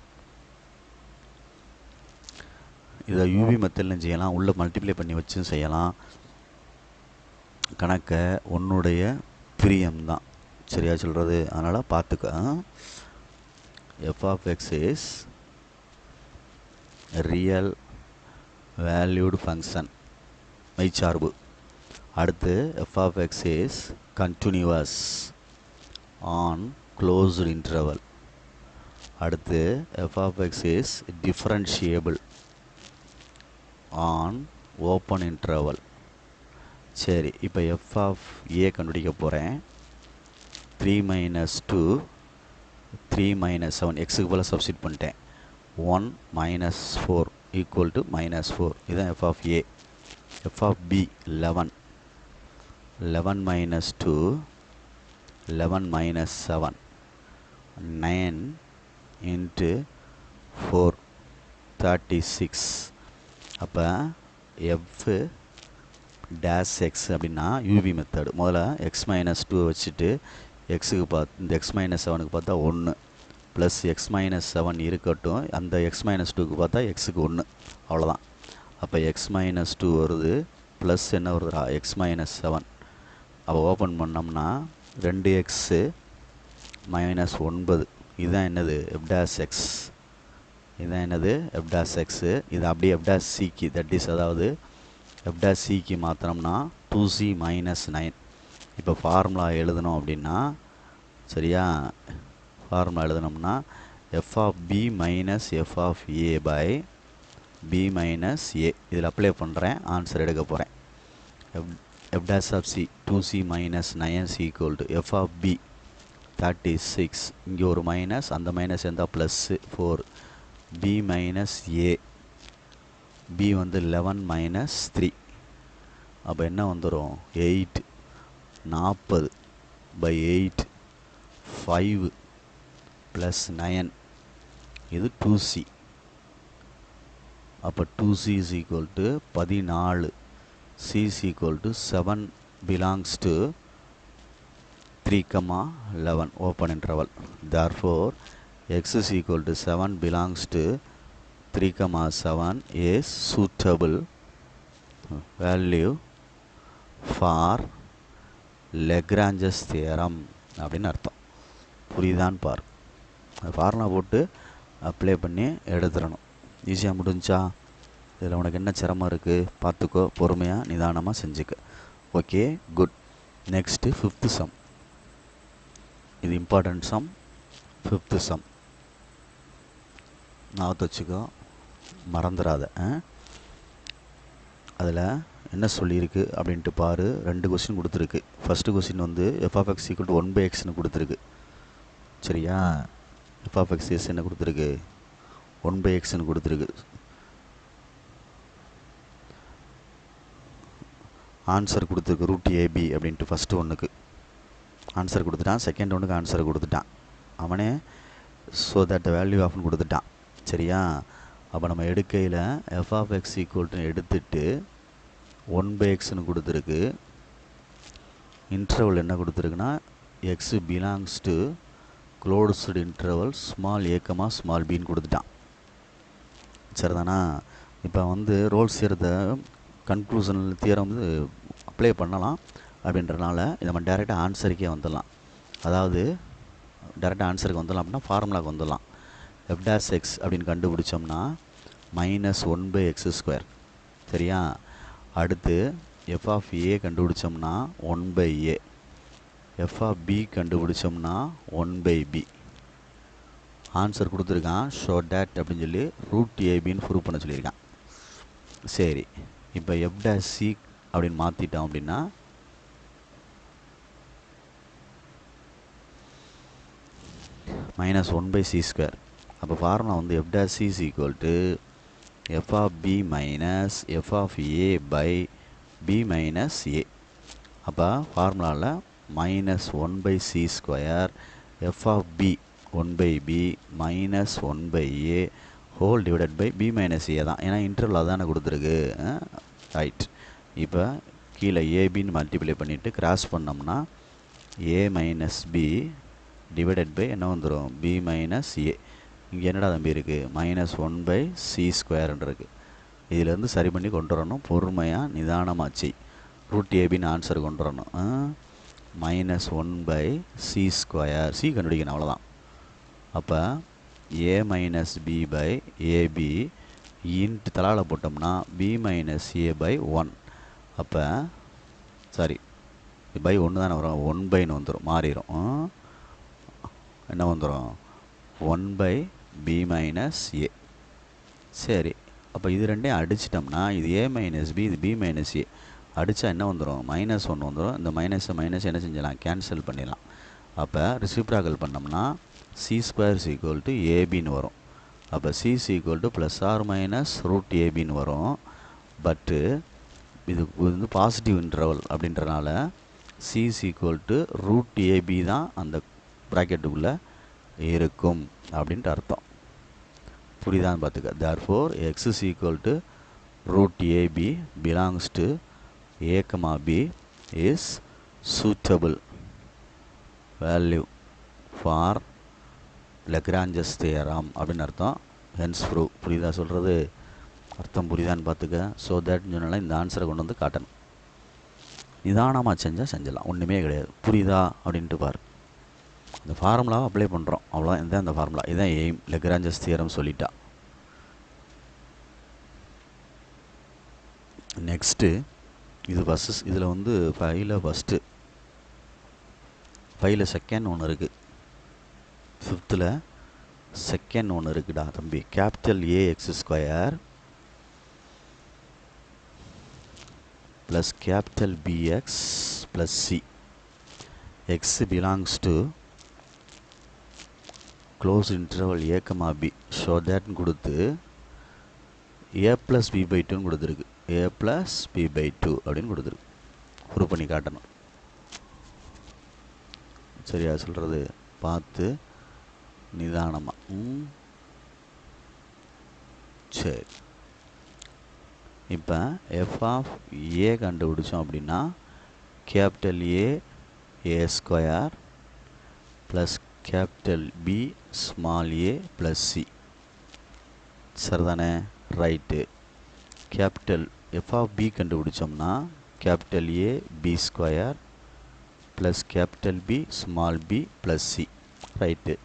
இதை யூவி மெத்தட்லையும் செய்யலாம், உள்ளே மல்டிப்ளை பண்ணி வச்சும் செய்யலாம். கணக்கை உன்னுடைய பிரியம்தான். சரியா சொல்கிறது? அதனால் பார்த்துக்க. F of x is real valued function, மெய்ச்சார்பு. அடுத்து f of x is continuous on closed interval. அடுத்து f of x is differentiable on open interval. சரி, இப்போ எஃப் ஆஃப் ஏ கண்டுபிடிக்க போகிறேன். 3 minus 2 3 minus 7 எக்ஸுக்கு போல் சப்ஸ்டிட் பண்ணிட்டேன். 1 minus 4 ஈக்குவல் டு -4. இதுதான் f of A. F of B 11 11 minus 2 11 minus 7 9 into 4 36. அப்போ F days X அப்படின்னா யூவி மெத்தடு. முதல்ல x minus 2 வச்சுட்டு எக்ஸுக்கு இந்த x minus 7க்கு பார்த்தா 1 ப்ளஸ் x minus 7 இருக்கட்டும். அந்த x minus 2க்கு பார்த்தா எக்ஸுக்கு 1, அவ்வளோதான். அப்போ x minus 2 வருது, ப்ளஸ் என்ன வருதுடா x minus 7. அப்போ ஓப்பன் பண்ணோம்னா 2x - 9. இதுதான் என்னது? F days X. இதுதான் என்னது? F days x. இது அப்படியே எஃப் டேஸ் சிக்கு, தட் இஸ் அதாவது எஃப் டேஸ் சிக்கு மாத்திரம்னா 2c - 9. இப்போ ஃபார்முலா எழுதணும் அப்படின்னா, சரியா, ஃபார்முலா எழுதணும்னா f of b minus f of a by B minus a. இதில் அப்ளை பண்ணுறேன், ஆன்சர் எடுக்க போகிறேன். F dash of c 2c - 9 equal to f of b 36. இங்கே ஒரு மைனஸ், அந்த மைனஸ் இருந்தால் plus 4. B minus a, b வந்து 11 - 3. அப்போ என்ன வந்துடும்? 8 40 by 8 5 plus 9 இது 2c. அப்போ 2c is equal to 14. c is equal to 7 belongs to 3,11 open interval. Therefore x is equal to 7 belongs to 3,7 is suitable value for Lagrange's theorem அப்படின்னு அர்த்தம். புரியுதான்னு பார். Formula போட்டு apply பண்ணி எடுத்துடணும். ஈஸியாக முடிஞ்சா? இதில் உனக்கு என்ன சிரமம் இருக்குது பார்த்துக்கோ, பொறுமையாக நிதானமாக செஞ்சுக்க. Okay, good. Next 5th sum. இது இம்பார்ட்டன்ட் சம். 5th சம் நான் வச்சுக்கோ, மறந்துடாத. அதில் என்ன சொல்லியிருக்கு அப்படின்ட்டு பாரு. 2 கொஸ்டின் கொடுத்துருக்கு. ஃபஸ்ட்டு கொஸ்டின் வந்து f(x) = 1/xன்னு கொடுத்துருக்கு. சரியா? f(x) என்ன கொடுத்துருக்கு? 1/xன்னு கொடுத்துருக்கு. ஆன்சர் கொடுத்துருக்கு √ab அப்படின்ட்டு. ஃபஸ்ட்டு ஒன்றுக்கு ஆன்சர் கொடுத்துட்டான், செகண்ட் ஒன்றுக்கு ஆன்சர் கொடுத்துட்டான் அவனே. ஸோ தட் வேல்யூ ஆஃப்னு கொடுத்துட்டான். சரியா? அப்போ நம்ம எடுக்கையில் f(x) எடுத்துட்டு 1/xன்னு கொடுத்துருக்கு. இன்டர்வல் என்ன கொடுத்துருக்குன்னா x belongs to closed interval small a, small bன்னு கொடுத்துட்டான். சரிதானா? இப்போ வந்து ரோல்ஸ் தியரத்தை கன்க்ளூஷன் தியரம் வந்து அப்ளை பண்ணலாம். அப்படின்றனால நம்ம டேரெக்டாக ஆன்சருக்கே வந்துடலாம். அதாவது டேரெக்டாக ஆன்சருக்கு வந்துடலாம் அப்படின்னா ஃபார்முலாவுக்கு வந்துடலாம். f(x) அப்படின்னு கண்டுபிடிச்சோம்னா -1/x². சரியா? அடுத்து f(a) கண்டுபிடிச்சோம்னா 1/a, f(b) கண்டுபிடிச்சோம்னா 1/b. Answer கொடுத்துருக்கான். ஷோ டேட் அப்படின்னு சொல்லி √abன்னு ப்ரூவ் பண்ண சொல்லியிருக்கான். சரி, இப்போ f'(c) அப்படின்னு மாற்றிட்டோம் அப்படின்னா -1/c². அப்போ ஃபார்முலா வந்து f'(c) = f(b) - f(a)/b - a. அப்போ ஃபார்முலாவில் -1/c² f(b) 1/b -1/a whole divided by b - a தான். ஏன்னா இன்டர்வல் அதானே கொடுத்துருக்கு. ரைட். இப்போ கீழே ஏபின்னு மல்டிப்ளை பண்ணிவிட்டு கிராஸ் பண்ணோம்னா a - b டிவைடட் பை என்ன வந்துடும்? b - a. இங்கே என்னடா தம்பி இருக்குது? -1/c² இருக்குது. இதிலேருந்து சரி பண்ணி கொண்டு வரணும். பொறுமையாக நிதானமாச்சு. √abன்னு ஆன்சர் கொண்டு வரணும். -1/c². c கண்டுபிடிக்கணும், அவ்வளோதான். அப்போ a - b/ab இன்ட்டு தலாவில் போட்டோம்னா b - a/1. அப்போ சாரி, பை 1 தானே வரும், 1/ன்னு வந்துடும், மாறிடும். என்ன வந்துடும்? 1/b - a. சரி, அப்போ இது ரெண்டையும் அடிச்சிட்டோம்னா இது a - b, இது b - a. அடித்தா என்ன வந்துடும்? -1 வந்துடும். இந்த மைனஸை என்ன செஞ்சலாம்? கேன்சல் பண்ணிடலாம். அப்போ ரெசிப்ராக்கல் பண்ணோம்னா c² = abன்னு வரும். அப்போ c = ± √abன்னு வரும். பட்டு இது வந்து பாசிட்டிவ் இன்டர்வல் அப்படின்றனால c = √ab தான் அந்த ப்ராக்கெட்டுக்குள்ளே இருக்கும் அப்படின்ட்டு அர்த்தம். புரியுதான்னு பார்த்துக்க. therefore x = √ab belongs to a, b is suitable value for Lagrange's theorem அப்படின்னு அர்த்தம். hence proof. புரியுதா சொல்கிறது? அர்த்தம் புரியுதான்னு பார்த்துக்க. ஸோ தட்னு சொன்னால இந்த ஆன்சரை கொண்டு வந்து காட்டணும். நிதானமாக செஞ்சால் செஞ்சிடலாம், ஒன்றுமே கிடையாது. புரியுதா அப்படின்ட்டு பாரு. இந்த ஃபார்முலாவை அப்ளை பண்ணுறோம், அவ்வளோதான். இதுதான் இந்த ஃபார்முலா, இதுதான் எய்ம். லெக்ராஞ்சஸ் தியரம் சொல்லிட்டா. நெக்ஸ்ட்டு இது ஃபஸ்ட்டு. இதில் வந்து 5ல் ஃபஸ்ட்டு, 5ல் செகண்ட் ஒன்று இருக்குது, 5த்தில் செகண்ட் ஒன்று இருக்குடா தம்பி. (AX² + BX + C). x belongs to closed interval a, b. Show தேட்னு கொடுத்து a + b/2ன்னு கொடுத்துருக்கு. a + b/2 அப்படின்னு கொடுத்துருக்கு. ப்ரூவ் பண்ணி காட்டணும். சரியா சொல்கிறது? பார்த்து நிதானமாக. சரி, இப்போ எஃப் ஆஃப் ஏ கண்டுபிடிச்சோம் அப்படின்னா capital a square plus capital b small a plus c. சரிதானே? Right. Capital f of b கண்டுபிடிச்சோம்னா capital a b square plus capital b small b plus c. Right.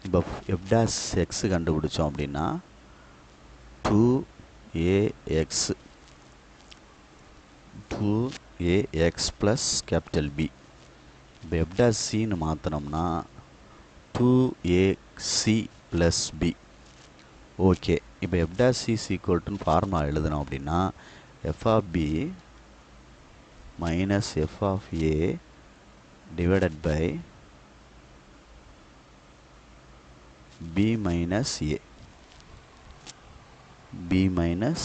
இப்போ எஃப் டேஷ் எக்ஸ் கண்டுபிடிச்சோம் அப்படின்னா 2ax plus capital b. இப்போ f dash சின்னு மாற்றினோம்னா 2ac plus b. Okay, இப்போ f dash c ஈக்குவல்ட்டுன்னு formula எழுதணும் அப்படின்னா f of b minus f of A divided by B minus A. b minus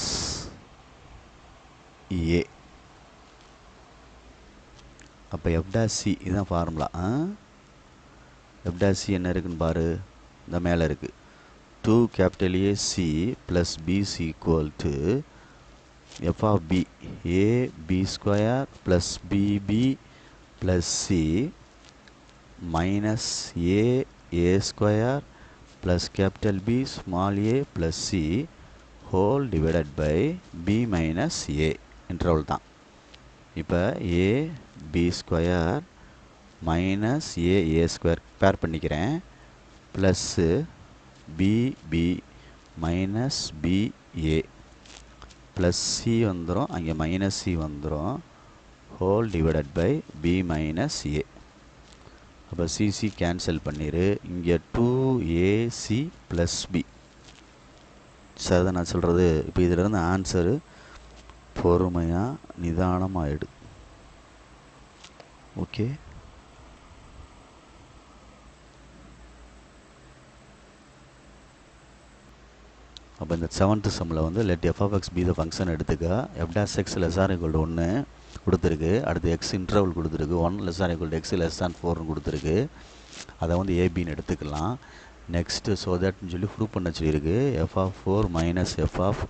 a. அப்போ f dash c இதுதான் formula. f dash c என்ன இருக்குன்னு பாரு, இந்த மேலே இருக்குது. 2 capital A C plus B is equal to f of b a b square plus bb plus c minus a square plus capital B small a plus c whole divided by b minus a interval தான். இப்போ a b square minus a square pair பண்ணிக்கிறேன் plus b minus ba plus c வந்துடும், அங்கே minus c வந்துடும், whole divided by b minus a. அப்போ CC cancel பண்ணிடு, இங்கே 2ac plus b. சரி, நான் சொல்கிறது. இப்போ இதிலிருந்து ஆன்சரு பொறுமையாக நிதானமாகிடு. ஓகே, அப்போ இந்த 7th சம்மில் வந்து let f of x be the function எடுத்துக்க. F dash x less or equal to 1 கொடுத்துருக்கு. அடுத்து எக்ஸ் இன்டர்வல் கொடுத்துருக்கு. 1 less or equal to x less than 4னு கொடுத்துருக்கு. அதை வந்து ஏபின்னு எடுத்துக்கலாம். நெக்ஸ்ட்டு ஸோ தட்னு சொல்லி ப்ரூவ் பண்ண சொல்லியிருக்கு. F of 4 minus f of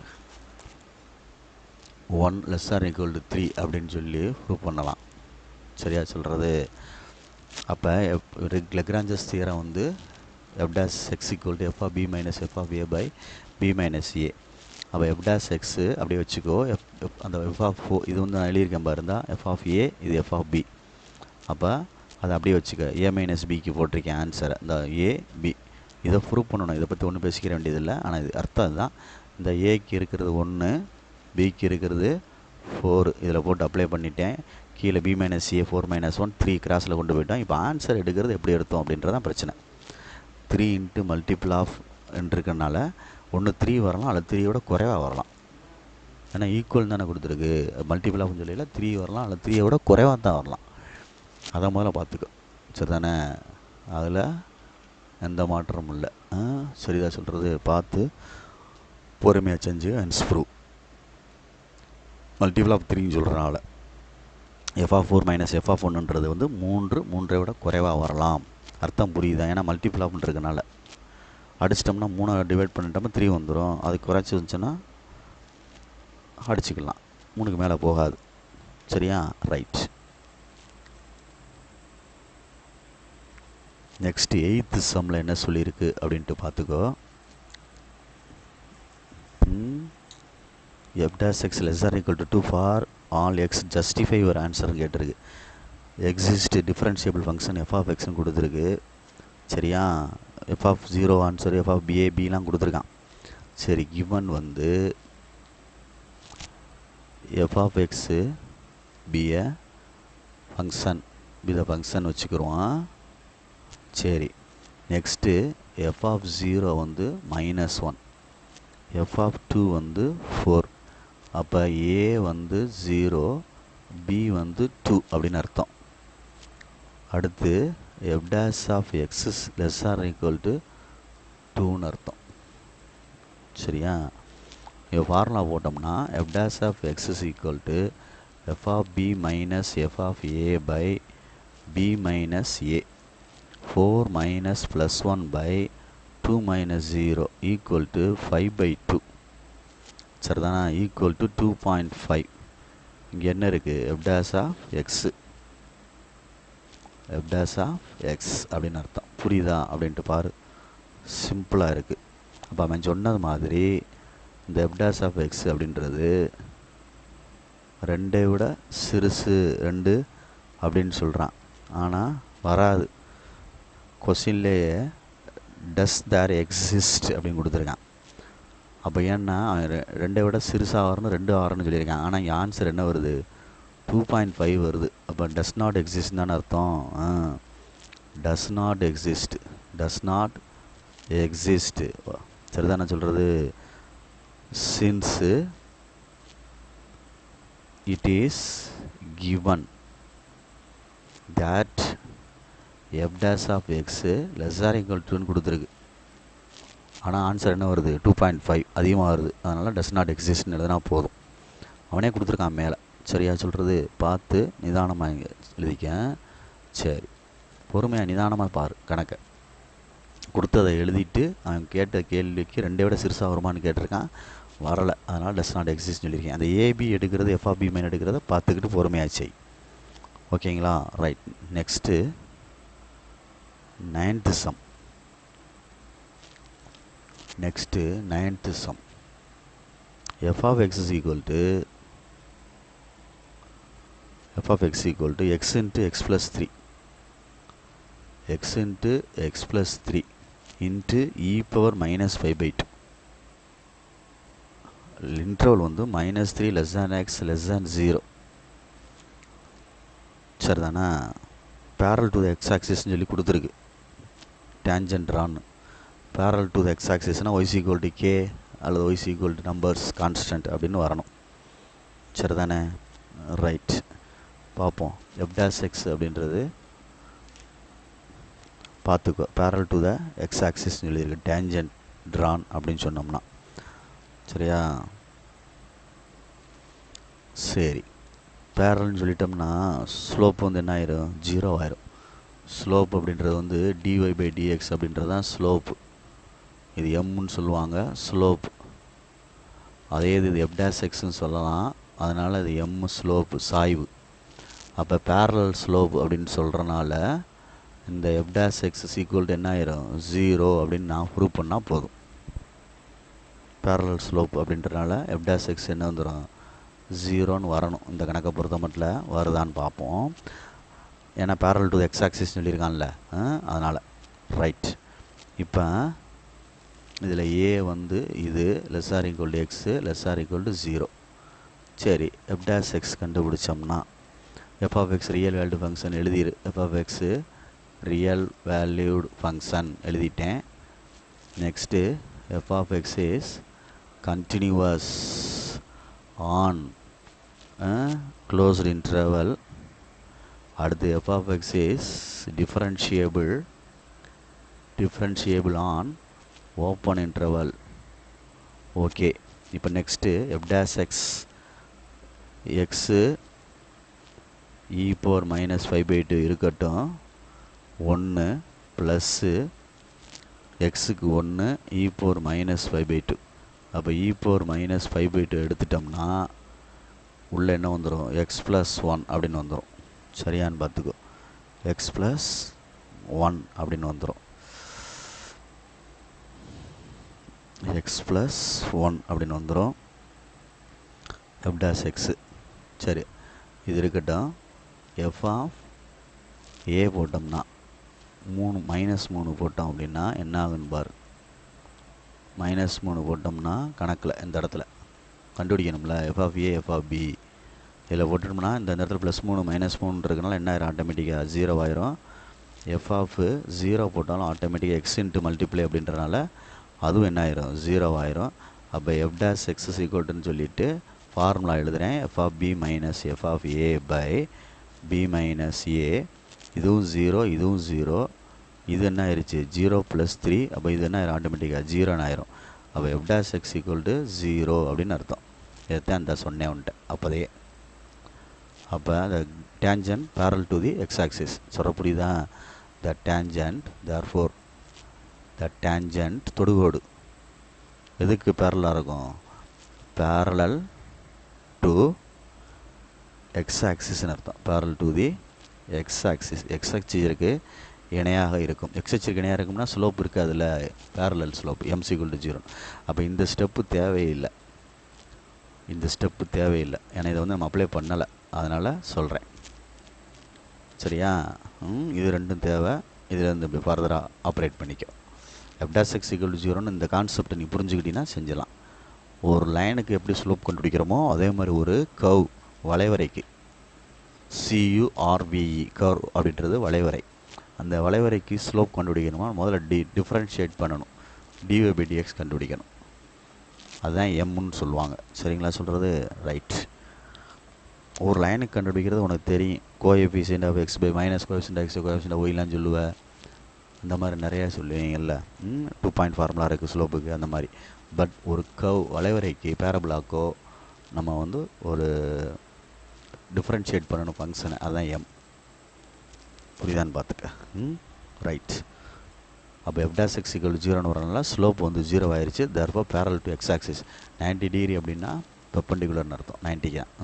1 less or equal to 3 அப்படின்னு சொல்லி ப்ரூவ் பண்ணலாம். சரியா சொல்கிறது? அப்போ லெக்ராஞ்சஸ் தியரம் வந்து f dash x equal to f of b minus f of a by B minus a. அப்போ எஃப் டேஷ் எக்ஸு அப்படியே வச்சுக்கோ. அந்த எஃப் ஆஃப் இது வந்து நான் எழுதியிருக்கேன் பாருந்தா, எஃப் ஆஃப் ஏ இது எஃப் ஆஃப் பி. அப்போ அதை அப்படியே வச்சுக்க. ஏ மைனஸ் பிக்கு போட்டிருக்கேன் ஆன்சரை. இந்த ஏ பி இதை ப்ரூவ் பண்ணணும். இதை பற்றி ஒன்றும் பேசிக்கிற வேண்டியதில்லை. ஆனால் இது அர்த்தம் அதுதான். இந்த ஏக்கு இருக்கிறது 1, பிக்கு இருக்கிறது 4. இதில் போட்டு அப்ளை பண்ணிட்டேன். கீழே பி மைனஸ் ஏ 4 மைனஸ் 1 3 கிராஸில் கொண்டு போயிட்டோம். இப்போ ஆன்சர் எடுக்கிறது எப்படி எடுத்தோம் அப்படின்றதான் பிரச்சனை. 3 இன்ட்டு மல்டிபிள் ஆஃப் இருக்கிறனால ஒன்று 3 வரலாம், அல்லது 3யோட குறைவாக வரலாம். ஏன்னா ஈக்குவல் தானே கொடுத்துருக்கு. மல்டிபிள் ஆஃப்னு சொல்லல 3 வரலாம், அல்லது 3யோட குறைவாக தான் வரலாம். அதை முதல்ல பார்த்துக்கோ. சரி தானே? அதில் எந்த மாற்றமும் இல்லை. சரிதான் சொல்கிறது? பார்த்து பொறுமையாக செஞ்சு அண்ட் ப்ரூவ். மல்டிபிள் ஆஃப் 3ன்னு சொல்கிறனால f of 4 minus f of 1ன்றது வந்து 3 விட குறைவாக வரலாம். அர்த்தம் புரியுதா? ஏன்னா மல்டிபிள் ஆஃப்ன்றதுனால அடிச்சிட்டோம்னா 3 டிவைட் பண்ணிட்டோம்னா 3 வந்துடும். அது குறைச்சி வந்துச்சுன்னா அடிச்சுக்கலாம், 3க்கு மேலே போகாது. சரியா? ரைட். நெக்ஸ்ட் 8th சம்மில் என்ன சொல்லியிருக்கு அப்படின்ட்டு பார்த்துக்கோ. F dash x less or equal to 2 for all x justify ஒரு ஆன்சர்னு கேட்டிருக்கு. Exist differentiable function f of எக்ஸ்னு கொடுத்துருக்கு. சரியா? F of 0 answer, f of b a பிலாம் கொடுத்துருக்கான். சரி, கிவன் வந்து f of x be a function be the function வச்சுக்கிடுவான். சரி, நெக்ஸ்ட்டு எஃப் ஆஃப் 0 வந்து -1, எஃப் ஆஃப் 2 வந்து 4. அப்போ ஏ வந்து 0, பி வந்து 2 அப்படின்னு அர்த்தம். அடுத்து f dash of x less or equal to 2ன்னு அர்த்தம். சரியா? இப்போ ஃபார்முலா போட்டோம்னா f dash of x is equal to f of b minus f of a by b minus a. 4 minus plus 1 by 2 minus 0 equal to 5 by 2. சரிதானா? equal to 2.5. இங்கே என்ன இருக்குது? f dash of x. f dash of x அப்படின்னு அர்த்தம். புரியுதா அப்படின்ட்டு பாரு. சிம்பிளாக இருக்குது. அப்போ அவன் சொன்னது மாதிரி இந்த f dash of x அப்படின்றது 2 விட சிறுசு 2 அப்படின்னு சொல்கிறான். ஆனால் வராது. கொஸ்டின்லேயே டஸ் தேர் எக்ஸிஸ்ட் அப்படின்னு கொடுத்துருக்கான். அப்போ ஏன்னா 2 விட சிறுசாக வரணும் 2 ஆறுன்னு சொல்லியிருக்கான். ஆனால் இங்கே ஆன்சர் என்ன வருது? 2.5 வருது. அப்போ டஸ் நாட் எக்ஸிஸ்ட் தானே அர்த்தம். Does not exist. Does not exist சரிதானே சொல்கிறது? Since it is given that f dash of x less or equal to கொடுத்துருக்கு. ஆனால் ஆன்சர் என்ன வருது? 2.5 அதிகமாக வருது. அதனால் டஸ் நாட் எக்ஸிஸ்ட்னு எழுதுனா போதும். அவனே கொடுத்துருக்கான் மேலே. சரியா சொல்கிறது? பார்த்து நிதானமாக எழுதிக்க. சரி, பொறுமையாக நிதானமாக பாரு கணக்கை. கொடுத்ததை எழுதிட்டு அவன் கேட்ட கேள்விக்கு 2 விட சிறுசாக வருமானு கேட்டிருக்கான். வரலை. அதனால் டஸ் நாட் எக்ஸிஸ்ட்னு சொல்லியிருக்கேன். அந்த ஏபி எடுக்கிறது எஃப் ஆஃப் பி மைன் எடுக்கிறத பார்த்துக்கிட்டு பொறுமையாச்சு. ஓகேங்களா? Right. Next 9th sum. Next 9th sum. F of x is equal to x into x plus 3 x into x plus 3 into e power minus 5 by 2. Interval வந்து -3 less than x less than 0. சரிதானா? parallel to the x axis சொல்லி கொடுத்துருக்கு. tangent drawn parallel to the x axis y is equal to k அல்லது y is equal to numbers constant அப்படின்னு வரணும். சரிதானே? Right, பார்ப்போம். f dash x அப்படின்றது பார்த்துக்கோ. parallel to the x axis சொல்லியிருக்கு. tangent drawn அப்படின்னு சொன்னோம்னா சரியா? சரி, பேரல்னு சொல்லிட்டோம்னா ஸ்லோப் வந்து என்ன ஆயிரும்? 0 ஆயிரும். ஸ்லோப் அப்படின்றது வந்து dy by dx அப்படின்றது தான் ஸ்லோப்பு. இது எம்னு சொல்லுவாங்க ஸ்லோப். அதே இது f dash xன்னு சொல்லலாம். அதனால் இது எம் ஸ்லோப்பு சாய்வு. அப்போ பேரலல் ஸ்லோப் அப்படின்னு சொல்கிறனால இந்த f dash x is equal to என்ன ஆயிரும்? 0 அப்படின்னு நான் ப்ரூவ் பண்ணால் போதும். பேரலல் ஸ்லோப் அப்படின்றனால f dash x என்ன வந்துடும்? 0ன்னு வரணும். இந்த கணக்கை பொறுத்த மட்டும் வருதான்னு பார்ப்போம். ஏன்னா பேரலல் டு எக்ஸ் ஆக்சிஸ் சொல்லியிருக்கான்ல, அதனால். ரைட். இப்போ இதில் ஏ வந்து இது less or equal to x less or equal to 0. சரி, f dash x கண்டுபிடிச்சோம்னா f of x real value function எழுதிரு. f of x real valued function எழுதிட்டேன். Next f of x is continuous on closed interval. அடுத்து f of x is differentiable on open interval. Okay. இப்போ next f dash x x e power minus 5/2 இருக்கட்டும். 1 plus எக்ஸுக்கு 1 e power minus 5/2. அப்போ e power minus 5/2 எடுத்துட்டோம்னா உள்ளே என்ன வந்துடும்? x plus 1 அப்படின்னு வந்துடும். சரியான்னு பார்த்துக்கோ. x plus 1 அப்படின்னு வந்துடும். x plus 1 அப்படின்னு வந்துடும் f dash x. சரி, இது இருக்கட்டும். f of a போட்டோம்னா 3 போட்டோம் அப்படின்னா என்ன ஆகுன்னு பாரு. -3 போட்டோம்னா கணக்கில் இந்த இடத்துல கண்டுபிடிக்கணும்ல. f of a f of b இதில் போட்டோம்னா இந்த இடத்துல +3 -3 இருக்கனால என்ன ஆயிரும்? ஆட்டோமேட்டிக்காக 0 ஆயிரும். f of 0 போட்டாலும் ஆட்டோமேட்டிக்காக x இன்ட்டு மல்டிப்ளை அப்படின்றனால அதுவும் என்ன ஆயிரும்? 0 ஆயிரும். அப்போ f dash x is equal to சொல்லிவிட்டு ஃபார்முலா எழுதுகிறேன். f of b minus f of a by b minus a. இதுவும் 0 இதுவும் 0. இது என்ன ஆயிடுச்சு? 0 + 3. அப்போ இது என்ன ஆயிரும்? ஆட்டோமேட்டிக்காக 0 ஆயிரும். அப்போ f dash x equal to 0 அப்படின்னு அர்த்தம். இதைத்தான் அந்த சொன்னேன் உன்ட்ட அப்போதே. அப்போ the tangent parallel to the x-axis சொல்கிற புரியுதா? the tangent therefore the tangent தொடுகோடு எதுக்கு பேரலாக இருக்கும்? parallel to x-axisன்னு அர்த்தம். parallel to the x-axis x-axisக்கு இணையாக இருக்கும். x-axisக்கு இணையாக இருக்கும்னா ஸ்லோப் இருக்காதுல்ல, parallel ஸ்லோப் m = 0. அப்போ இந்த ஸ்டெப்பு தேவையில்லை, இந்த ஸ்டெப்பு தேவையில்லை. ஏன்னா இதை வந்து நம்ம அப்ளை பண்ணலை, அதனால் சொல்கிறேன். சரியா? இது ரெண்டும் தேவை. இதில் இருந்து இப்படி ஃபர்தராக ஆப்ரேட் பண்ணிக்கும். f' x = 0ன்னு இந்த கான்செப்டை நீ புரிஞ்சுக்கிட்டீங்கன்னா செஞ்சலாம். ஒரு லைனுக்கு எப்படி ஸ்லோப் கண்டுபிடிக்கிறோமோ அதே மாதிரி ஒரு கர்வ் வளைவரைக்கு CURVE கர்வ் அப்படின்றது வளைவரை. அந்த வளைவரைக்கு ஸ்லோப் கண்டுபிடிக்கணுமா முதல்ல டிஃப்ரென்ஷியேட் பண்ணணும், dy/dx கண்டுபிடிக்கணும். அதுதான் எம்முன்னு சொல்லுவாங்க. சரிங்களா சொல்கிறது? ரைட். ஒரு லைனுக்கு கண்டுபிடிக்கிறது உனக்கு தெரியும். Coefficient of x by minus coefficient x coefficient ஒய்லாம் சொல்லுவேன். இந்த மாதிரி நிறையா சொல்லுவீங்கல்ல. 2 பாயிண்ட் ஃபார்முலா இருக்குது ஸ்லோப்புக்கு, அந்த மாதிரி. பட் ஒரு கர்வ் வளைவரைக்கு பேரபுளாக்கோ நம்ம வந்து ஒரு டிஃப்ரென்ஷியேட் பண்ணணும் ஃபங்க்ஷனை, அதுதான் எம். புரியுதான்னு பார்த்துக்க. ரைட். அப்போ f' x = 0ன்னு வரனால ஸ்லோப் வந்து 0 ஆயிடுச்சு. therefore parallel to x-axis 90 degree அப்படின்னா பெர்பெண்டிகுலர்னு அர்த்தம், 90க்கு தான்.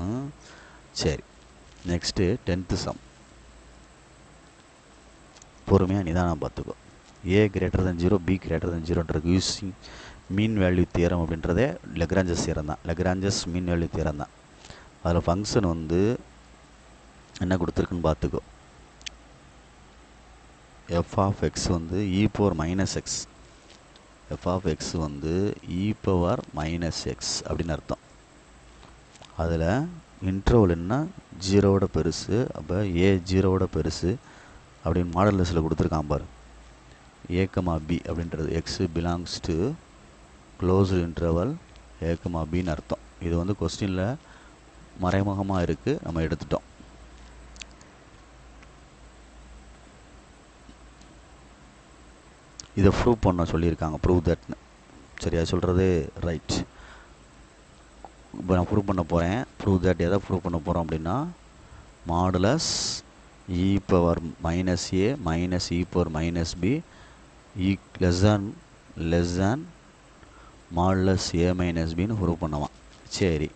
சரி, நெக்ஸ்ட்டு 10th சம். பொறுமையாக நிதானம் பார்த்துக்கோ. a > 0 b > 0ன்றது யூஸிங் மீன் வேல்யூ தியரம் அப்படின்றதே லெக்ராஞ்சஸ் தியரம் தான். லெக்ராஞ்சஸ் மீன் வேல்யூ தியரம் தான். அதில் ஃபங்க்ஷன் வந்து என்ன கொடுத்துருக்குன்னு பார்த்துக்கோ. f(x) வந்து e⁻−x, f(x) வந்து e⁻−x அப்படின்னு அர்த்தம். அதில் இன்டர்வல் என்ன 0வோட பெருசு, அப்போ a 0வோட பெருசு அப்படின்னு மாடலஸில் கொடுத்துருக்கான் பாரு. a, b அப்படின்றது x belongs to closed interval a, bன்னு அர்த்தம். இது வந்து கொஸ்டினில் மறைமுகமாக இருக்குது, நம்ம எடுத்துட்டோம். இதை ப்ரூவ் பண்ண சொல்லியிருக்காங்க, ப்ரூவ் தட்னு. சரியா சொல்கிறது? ரைட். இப்போ நான் ப்ரூவ் பண்ண போகிறேன். ப்ரூவ் தட் எதை ப்ரூவ் பண்ண போகிறோம் அப்படின்னா, modulus e⁻−a minus e⁻−b less than modulus a-bன்னு ப்ரூவ் பண்ணுவான். சரி,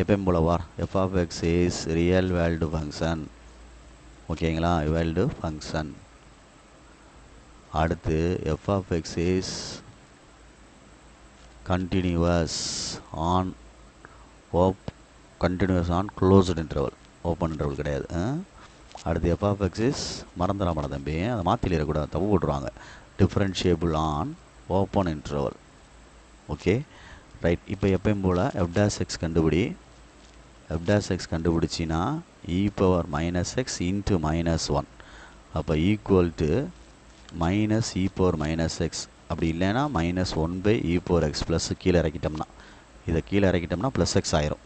எப்பயும் போல வார் f(x) is real valued function. ஓகேங்களா? Valued function. அடுத்து f(x) is continuous on closed interval, open interval கிடையாது. அடுத்து f(x) இஸ் மறந்துடாமட தம்பி, அதை மாற்றிடக்கூடாது, தப்பு போட்டுருவாங்க. Differentiable on open interval. Okay right. இப்போ எப்பயும் போல் f'(x) கண்டுபிடி. f'(x) கண்டுபிடிச்சின்னா e⁻−x இன்ட்டு -1, அப்போ ஈக்குவல் டு மைனஸ் e⁻−x. அப்படி இல்லைன்னா -1/e⁻x ப்ளஸ் கீழே இறக்கிட்டோம்னா, இதை கீழே இறக்கிட்டோம்னா +x ஆயிரும்.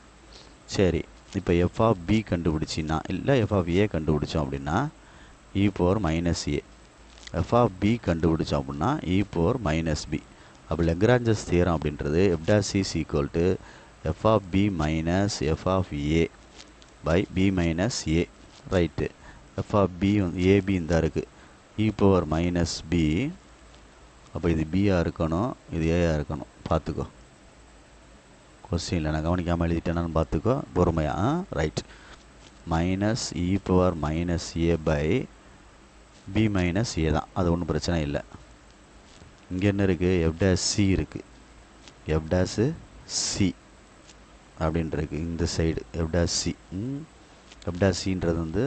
சரி, இப்போ f(b) கண்டுபிடிச்சின்னா, இல்லை f(a) கண்டுபிடிச்சோம் அப்படின்னா e⁻−a, f(b) கண்டுபிடிச்சோம் அப்படின்னா e⁻−b. அப்போ லெக்ராஞ்சஸ் தியரம் அப்படின்றது f' = f(b) minus f(a) by b minus a. Right. f(b) ab இந்த இருக்குது, e⁻−b. அப்போ இது b-ஆக இருக்கணும், இது a-ஆக இருக்கணும். பார்த்துக்கோ, கொஸ்டினில் நான் கவனிக்காமல் எழுதிட்டேனான்னு பார்த்துக்கோ பொறுமையாக. Right. Minus e⁻−a by b minus a தான், அது ஒன்றும் பிரச்சனை இல்லை. இங்கே என்ன இருக்குது? f' இருக்குது, f' அப்படின்றது இந்த சைடு f'. f''ன்றது வந்து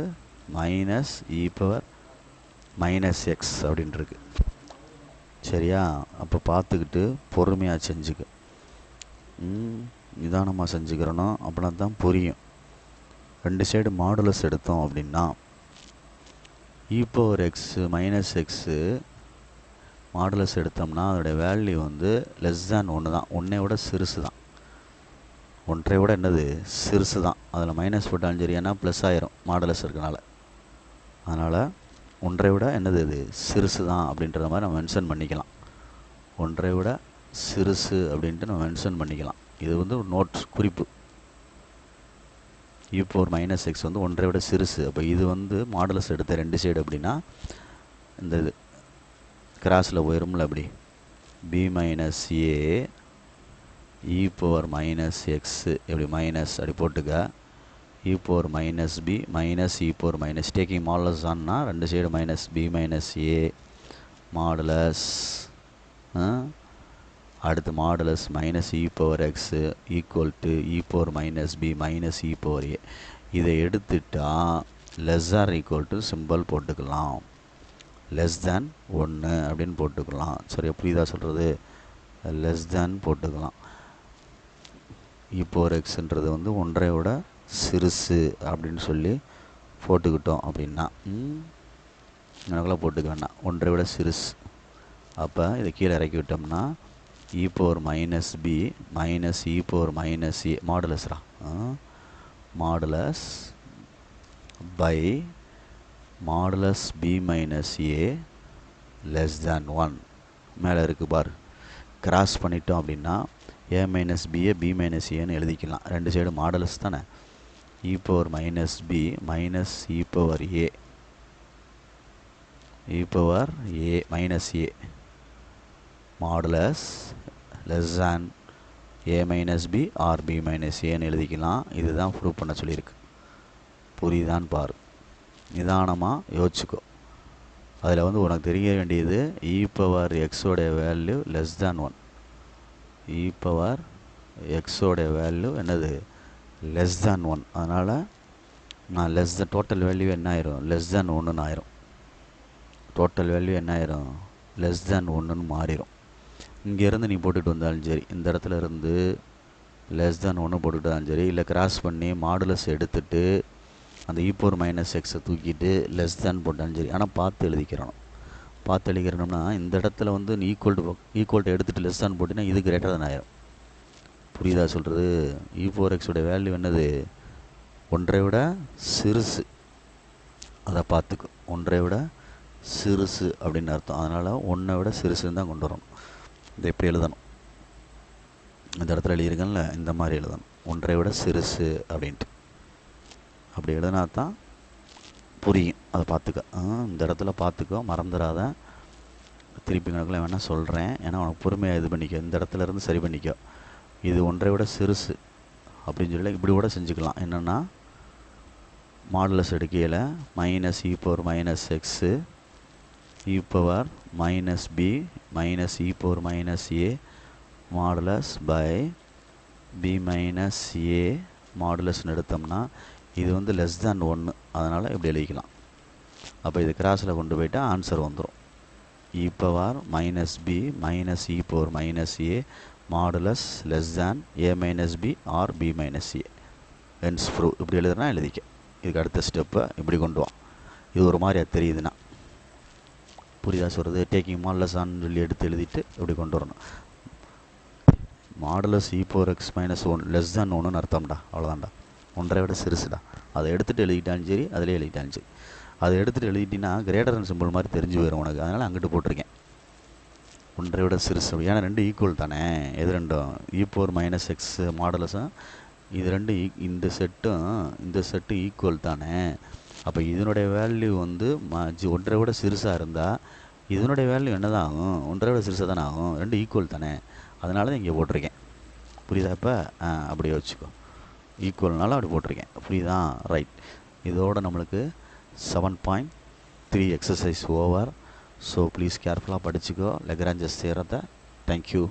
மைனஸ் e⁻−x அப்படின்ட்டுருக்கு. சரியா? அப்போ பார்த்துக்கிட்டு பொறுமையாக செஞ்சுக்க, நிதானமாக செஞ்சுக்கிறணும், அப்படின்னா தான் புரியும். ரெண்டு சைடு மாடுலஸ் எடுத்தோம் அப்படின்னா e⁻x -x மாடுலஸ் எடுத்தோம்னா அதோடைய வேல்யூ வந்து லெஸ் தேன் 1 தான், 1ஐ விட சிறுசு தான். 1ஐ விட என்னது? சிறுசு தான். அதில் மைனஸ் போட்டாலும் சரி, ஏன்னா ப்ளஸ் ஆயிரும் மாடுலஸ் இருக்கனால. அதனால் 1ஐ விட என்னது? இது சிறுசு தான் அப்படின்ற மாதிரி நம்ம மென்ஷன் பண்ணிக்கலாம். 1ஐ விட சிறுசு அப்படின்ட்டு நம்ம மென்ஷன் பண்ணிக்கலாம். இது வந்து ஒரு நோட், குறிப்பு. இ பவர் மைனஸ் எக்ஸ் வந்து ஒன்றை விட சிறுசு. அப்போ இது வந்து மாடுலஸ் எடுத்த ரெண்டு சைடு அப்படின்னா இந்த இது கிராஸில் போயிரும்ல அப்படி b minus a e power minus x இப்படி மைனஸ் அப்படி போட்டுக்க e power minus b minus e power minus taking modulus ஆனா ரெண்டு side minus b minus a modulus அடுத்து modulus minus e power x equal to e power minus b minus e power a. இதை எடுத்துட்டா less or equal to simple போட்டுக்கலாம், less than 1 அப்படின்னு போட்டுக்கலாம். சரி புரியுதா சொல்கிறது? லெஸ் தேன் போட்டுக்கலாம். இ பவர் எக்ஸுன்றது வந்து ஒன்றை விட சிறுசு அப்படின்னு சொல்லி போட்டுக்கிட்டோம் அப்படின்னா எனக்குலாம் போட்டுக்க வேண்டாம், ஒன்றை விட சிறுசு. அப்போ இதை கீழே இறக்கி விட்டோம்னா e power minus b minus e power minus a மாடுலஸ்ரா modulus by modulus b minus a less than 1 மேலே இருக்குது பார். கிராஸ் பண்ணிட்டோம் அப்படின்னா a minus b a b minus ஏன்னு எழுதிக்கலாம். ரெண்டு சைடு மாடுலஸ் தானே. E power minus b minus e power a e power a minus a modulus less than a minus b or b minus ஏன்னு எழுதிக்கலாம். இதுதான் ப்ரூவ் பண்ண சொல்லியிருக்கு. புரியுதான்னு பாரு, நிதானமாக யோசிச்சுக்கோ. அதில் வந்து உனக்கு தெரிய வேண்டியது e power எக்ஸோடைய value less than 1. E power எக்ஸோடைய value என்னது? Less than 1. அதனால் நான் லெஸ் தேன் டோட்டல் வேல்யூ என்ன ஆயிரும்? லெஸ் தேன் 1ன்னு ஆயிரும். டோட்டல் வேல்யூ என்ன ஆயிரும்? லெஸ் தேன் 1ன்னு மாறிடும். இங்கேருந்து நீ போட்டுட்டு வந்தாலும் சரி, இந்த இடத்துல இருந்து லெஸ் தேன் 1 போட்டுட்டு வந்தாலும் சரி, இல்லை கிராஸ் பண்ணி மாடுலஸ் எடுத்துகிட்டு அந்த இ பவர் மைனஸ் எக்ஸை தூக்கிட்டு லெஸ் தேன் போட்டாலும் சரி. ஆனால் பார்த்து எழுதிக்கிறணும். பார்த்து எழுதிக்கிறோம்னா இந்த இடத்துல வந்து நீ ஈக்குவல்ட்டு எடுத்துகிட்டு லெஸ் தேன் போட்டிங்கன்னா இது கிரேட்டர் தான் ஆயிரும். புரியுதா சொல்கிறது? இ பவர் எக்ஸோட வேல்யூ என்னது? ஒன்றை விட சிறுசு. அதை பார்த்துக்கும், ஒன்றை விட சிறுசு அப்படின்னு அர்த்தம். அதனால் ஒன்றை விட சிறுசுன்னு தான் கொண்டு வரணும். இதை எப்படி எழுதணும்? இந்த இடத்துல எழுதியிருக்கேன்ல, இந்த மாதிரி எழுதணும், ஒன்றை விட சிறுசு அப்படின்ட்டு. அப்படி எழுதினா தான் புரியும். அதை பார்த்துக்க, இந்த இடத்துல பார்த்துக்கோ, மறந்துடாத. திருப்பி கணக்கில் வேணால் சொல்கிறேன், ஏன்னா உனக்கு பொறுமையாக இது பண்ணிக்கோ. இந்த இடத்துல இருந்து சரி பண்ணிக்கோ. இது ஒன்றை விட சிறுசு அப்படின்னு சொல்லி இப்படி கூட செஞ்சுக்கலாம். என்னென்னா மாடுலஸ் எடுக்கையில் minus e power minus x e power minus b minus e power minus a modulus by B minus a மாடுலஸ்ன்னு எடுத்தோம்னா இது வந்து லெஸ் தேன் 1. அதனால் இப்படி எழுதிக்கலாம். அப்போ இது கிராஸில் கொண்டு போயிட்டா ஆன்சர் வந்துடும். E power minus b minus e power minus a modulus less than a minus b or b minus a hence prove. இப்படி எழுதுனா எழுதிக்க. இதுக்கு அடுத்த ஸ்டெப்பை இப்படி கொண்டு வா. இது ஒரு மாதிரியா தெரியுதுன்னா புரியுதா சொல்கிறது? டேக்கிங் மாடுலஸ் ஆன்னு சொல்லி எடுத்து எழுதிட்டு இப்படி கொண்டு வரணும். Modulus e power x minus 1 less than 1ன்னு அர்த்தம்டா. அவ்வளோதான்டா, ஒன்றை விட சிறுசுடா. அதை எடுத்துகிட்டு எழுதிட்டாலும் சரி, அதிலே எழுதிட்டாலும் சரி. அதை எடுத்துகிட்டு எழுதிட்டிங்கன்னா கிரேட்டர் சிம்பிள் மாதிரி தெரிஞ்சு போயிடும் உனக்கு. அதனால் அங்கிட்டு போட்டிருக்கேன் ஒன்றை விட சிறுசு. ஏன்னா ரெண்டு ஈக்குவல் தானே. எது ரெண்டும்? இ பவர் மைனஸ் எக்ஸ் மாடுலஸும் இது ரெண்டு இந்த செட்டும் ஈக்குவல் தானே. அப்போ இதனுடைய வேல்யூ வந்து ஒன்றை விட சிறுசாக இருந்தால் இதனுடைய வேல்யூ என்ன தான் ஆகும்? ஒன்றை விட சிறுசாக தானே ஆகும். ரெண்டு ஈக்குவல் தானே. அதனால தான் இங்கே போட்டிருக்கேன். புரியுதா? இப்போ அப்படியே வச்சுக்கோ, ஈக்குவல்னால அப்படி போட்டிருக்கேன். புரியுதா? ரைட். இதோட நம்மளுக்கு 7.3 எக்ஸசைஸ் ஓவர். ஸோ ப்ளீஸ் கேர்ஃபுல்லாக படிச்சுக்கோ லெக்ரான்ஜஸ் தியரத்தை. தேங்க்யூ.